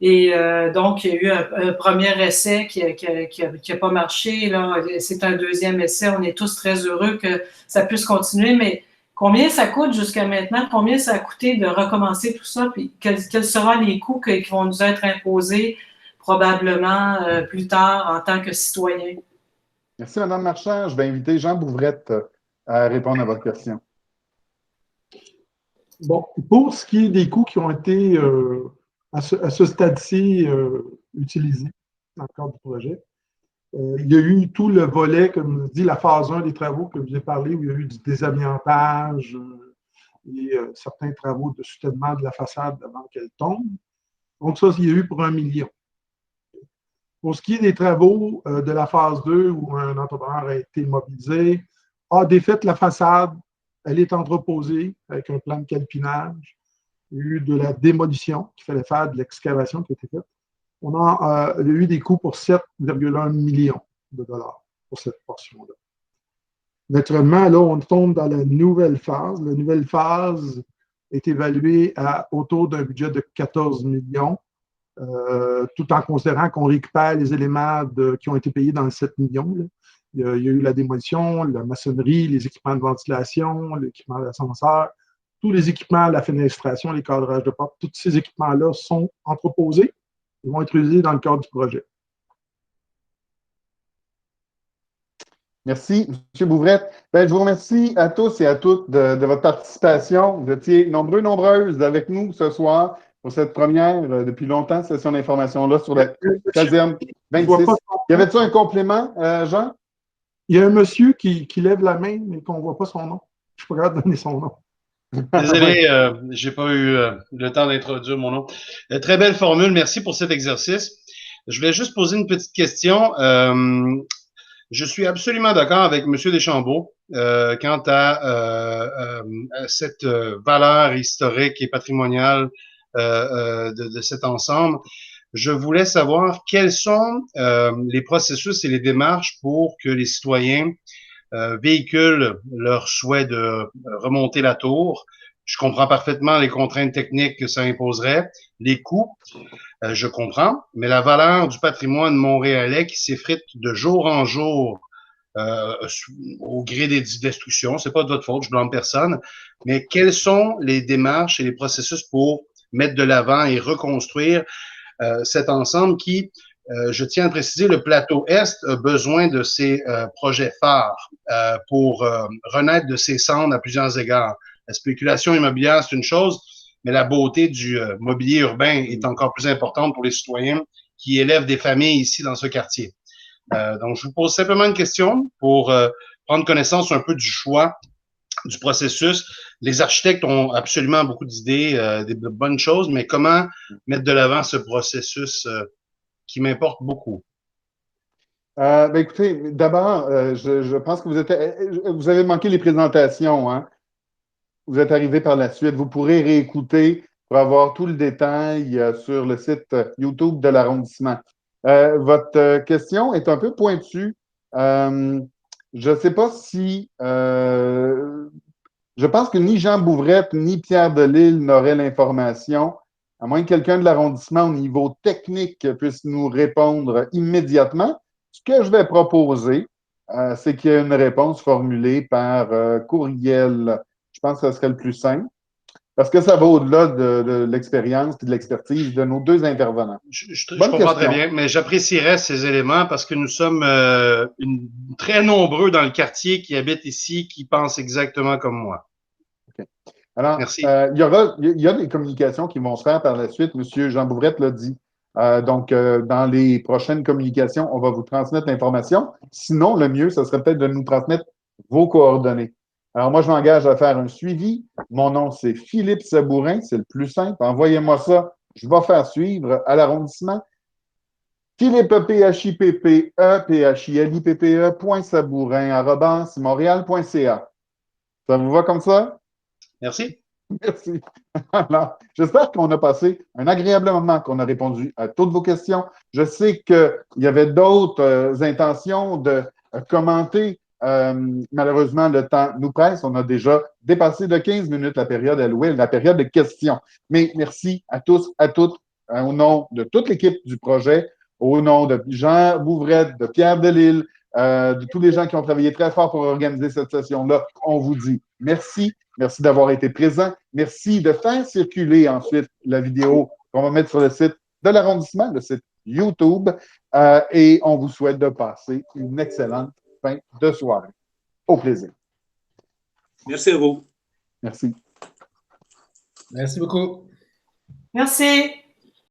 Et donc, il y a eu un premier essai qui n'a pas marché. C'est un deuxième essai. On est tous très heureux que ça puisse continuer. Mais combien ça coûte jusqu'à maintenant? Combien ça a coûté de recommencer tout ça? Puis quels seront les coûts qui vont nous être imposés probablement plus tard en tant que citoyens? Merci, Mme Marchand. Je vais inviter Jean Bouvrette répondre à votre question. Bon, pour ce qui est des coûts qui ont été à ce stade-ci utilisés dans le cadre du projet, il y a eu tout le volet, comme je dis, la phase 1 des travaux que je vous ai parlé, où il y a eu du désamiantage et certains travaux de soutènement de la façade avant qu'elle tombe. Donc ça, il y a eu pour 1 million. Pour ce qui est des travaux de la phase 2, où un entrepreneur a été mobilisé, a défait la façade, elle est entreposée avec un plan de calpinage. Il y a eu de la démolition qu'il fallait faire, de l'excavation qui a été faite. Il y a eu des coûts pour 7,1 millions de dollars pour cette portion-là. Naturellement, là, on tombe dans la nouvelle phase. La nouvelle phase est évaluée à autour d'un budget de 14 millions, tout en considérant qu'on récupère les éléments qui ont été payés dans les 7 millions. Là. Il y a eu la démolition, la maçonnerie, les équipements de ventilation, l'équipement d'ascenseur, tous les équipements, la fenestration, les cadrages de porte, tous ces équipements-là sont entreposés et vont être utilisés dans le cadre du projet. Merci, M. Bouvrette. Ben, je vous remercie à tous et à toutes de votre participation. Vous étiez nombreuses avec nous ce soir pour cette première, depuis longtemps, session d'information-là sur la caserne 26. Y avait-il un complément, Jean? Il y a un monsieur qui lève la main, mais qu'on ne voit pas son nom. Je ne suis pas capable de donner son nom. Désolé, je n'ai pas eu le temps d'introduire mon nom. Très belle formule, merci pour cet exercice. Je voulais juste poser une petite question. Je suis absolument d'accord avec M. Deschambault quant à cette valeur historique et patrimoniale de cet ensemble. Je voulais savoir quels sont les processus et les démarches pour que les citoyens véhiculent leur souhait de remonter la tour. Je comprends parfaitement les contraintes techniques que ça imposerait, les coûts, je comprends, mais la valeur du patrimoine montréalais qui s'effrite de jour en jour au gré des destructions, c'est pas de votre faute, je blâme personne, mais quelles sont les démarches et les processus pour mettre de l'avant et reconstruire cet ensemble qui, je tiens à préciser, le plateau Est a besoin de ces projets phares pour renaître de ses cendres à plusieurs égards. La spéculation immobilière, c'est une chose, mais la beauté du mobilier urbain est encore plus importante pour les citoyens qui élèvent des familles ici dans ce quartier. Donc, je vous pose simplement une question pour prendre connaissance un peu du choix du processus. Les architectes ont absolument beaucoup d'idées, des bonnes choses, mais comment mettre de l'avant ce processus qui m'importe beaucoup? Ben écoutez, d'abord, je pense que vous avez manqué les présentations, hein? Vous êtes arrivé par la suite. Vous pourrez réécouter pour avoir tout le détail sur le site YouTube de l'arrondissement. Votre question est un peu pointue. Je ne sais pas si... je pense que ni Jean Bouvrette ni Pierre Delisle n'auraient l'information, à moins que quelqu'un de l'arrondissement au niveau technique puisse nous répondre immédiatement. Ce que je vais proposer, c'est qu'il y ait une réponse formulée par courriel. Je pense que ce serait le plus simple, parce que ça va au-delà de l'expérience et de l'expertise de nos deux intervenants. Je comprends très bien, mais j'apprécierais ces éléments parce que nous sommes très nombreux dans le quartier qui habitent ici, qui pensent exactement comme moi. Okay. Alors, merci. Il y a des communications qui vont se faire par la suite. M. Jean Bouvrette l'a dit. Donc, dans les prochaines communications, on va vous transmettre l'information. Sinon, le mieux, ce serait peut-être de nous transmettre vos coordonnées. Alors, moi, je m'engage à faire un suivi. Mon nom, c'est Philippe Sabourin. C'est le plus simple. Envoyez-moi ça. Je vais faire suivre à l'arrondissement. Philippe, PHIPPE.sabourin@montréal.ca. Ça vous va comme ça? Merci. Merci. Alors, j'espère qu'on a passé un agréable moment, qu'on a répondu à toutes vos questions. Je sais qu'il y avait d'autres intentions de commenter. Malheureusement, le temps nous presse. On a déjà dépassé de 15 minutes la période allouée, la période de questions. Mais merci à tous, à toutes, au nom de toute l'équipe du projet, au nom de Jean Bouvrette, de Pierre Delisle, de tous les gens qui ont travaillé très fort pour organiser cette session-là. On vous dit merci. Merci d'avoir été présent. Merci de faire circuler ensuite la vidéo qu'on va mettre sur le site de l'arrondissement, le site YouTube. Et on vous souhaite de passer une excellente fin de soirée. Au plaisir. Merci à vous. Merci. Merci beaucoup. Merci.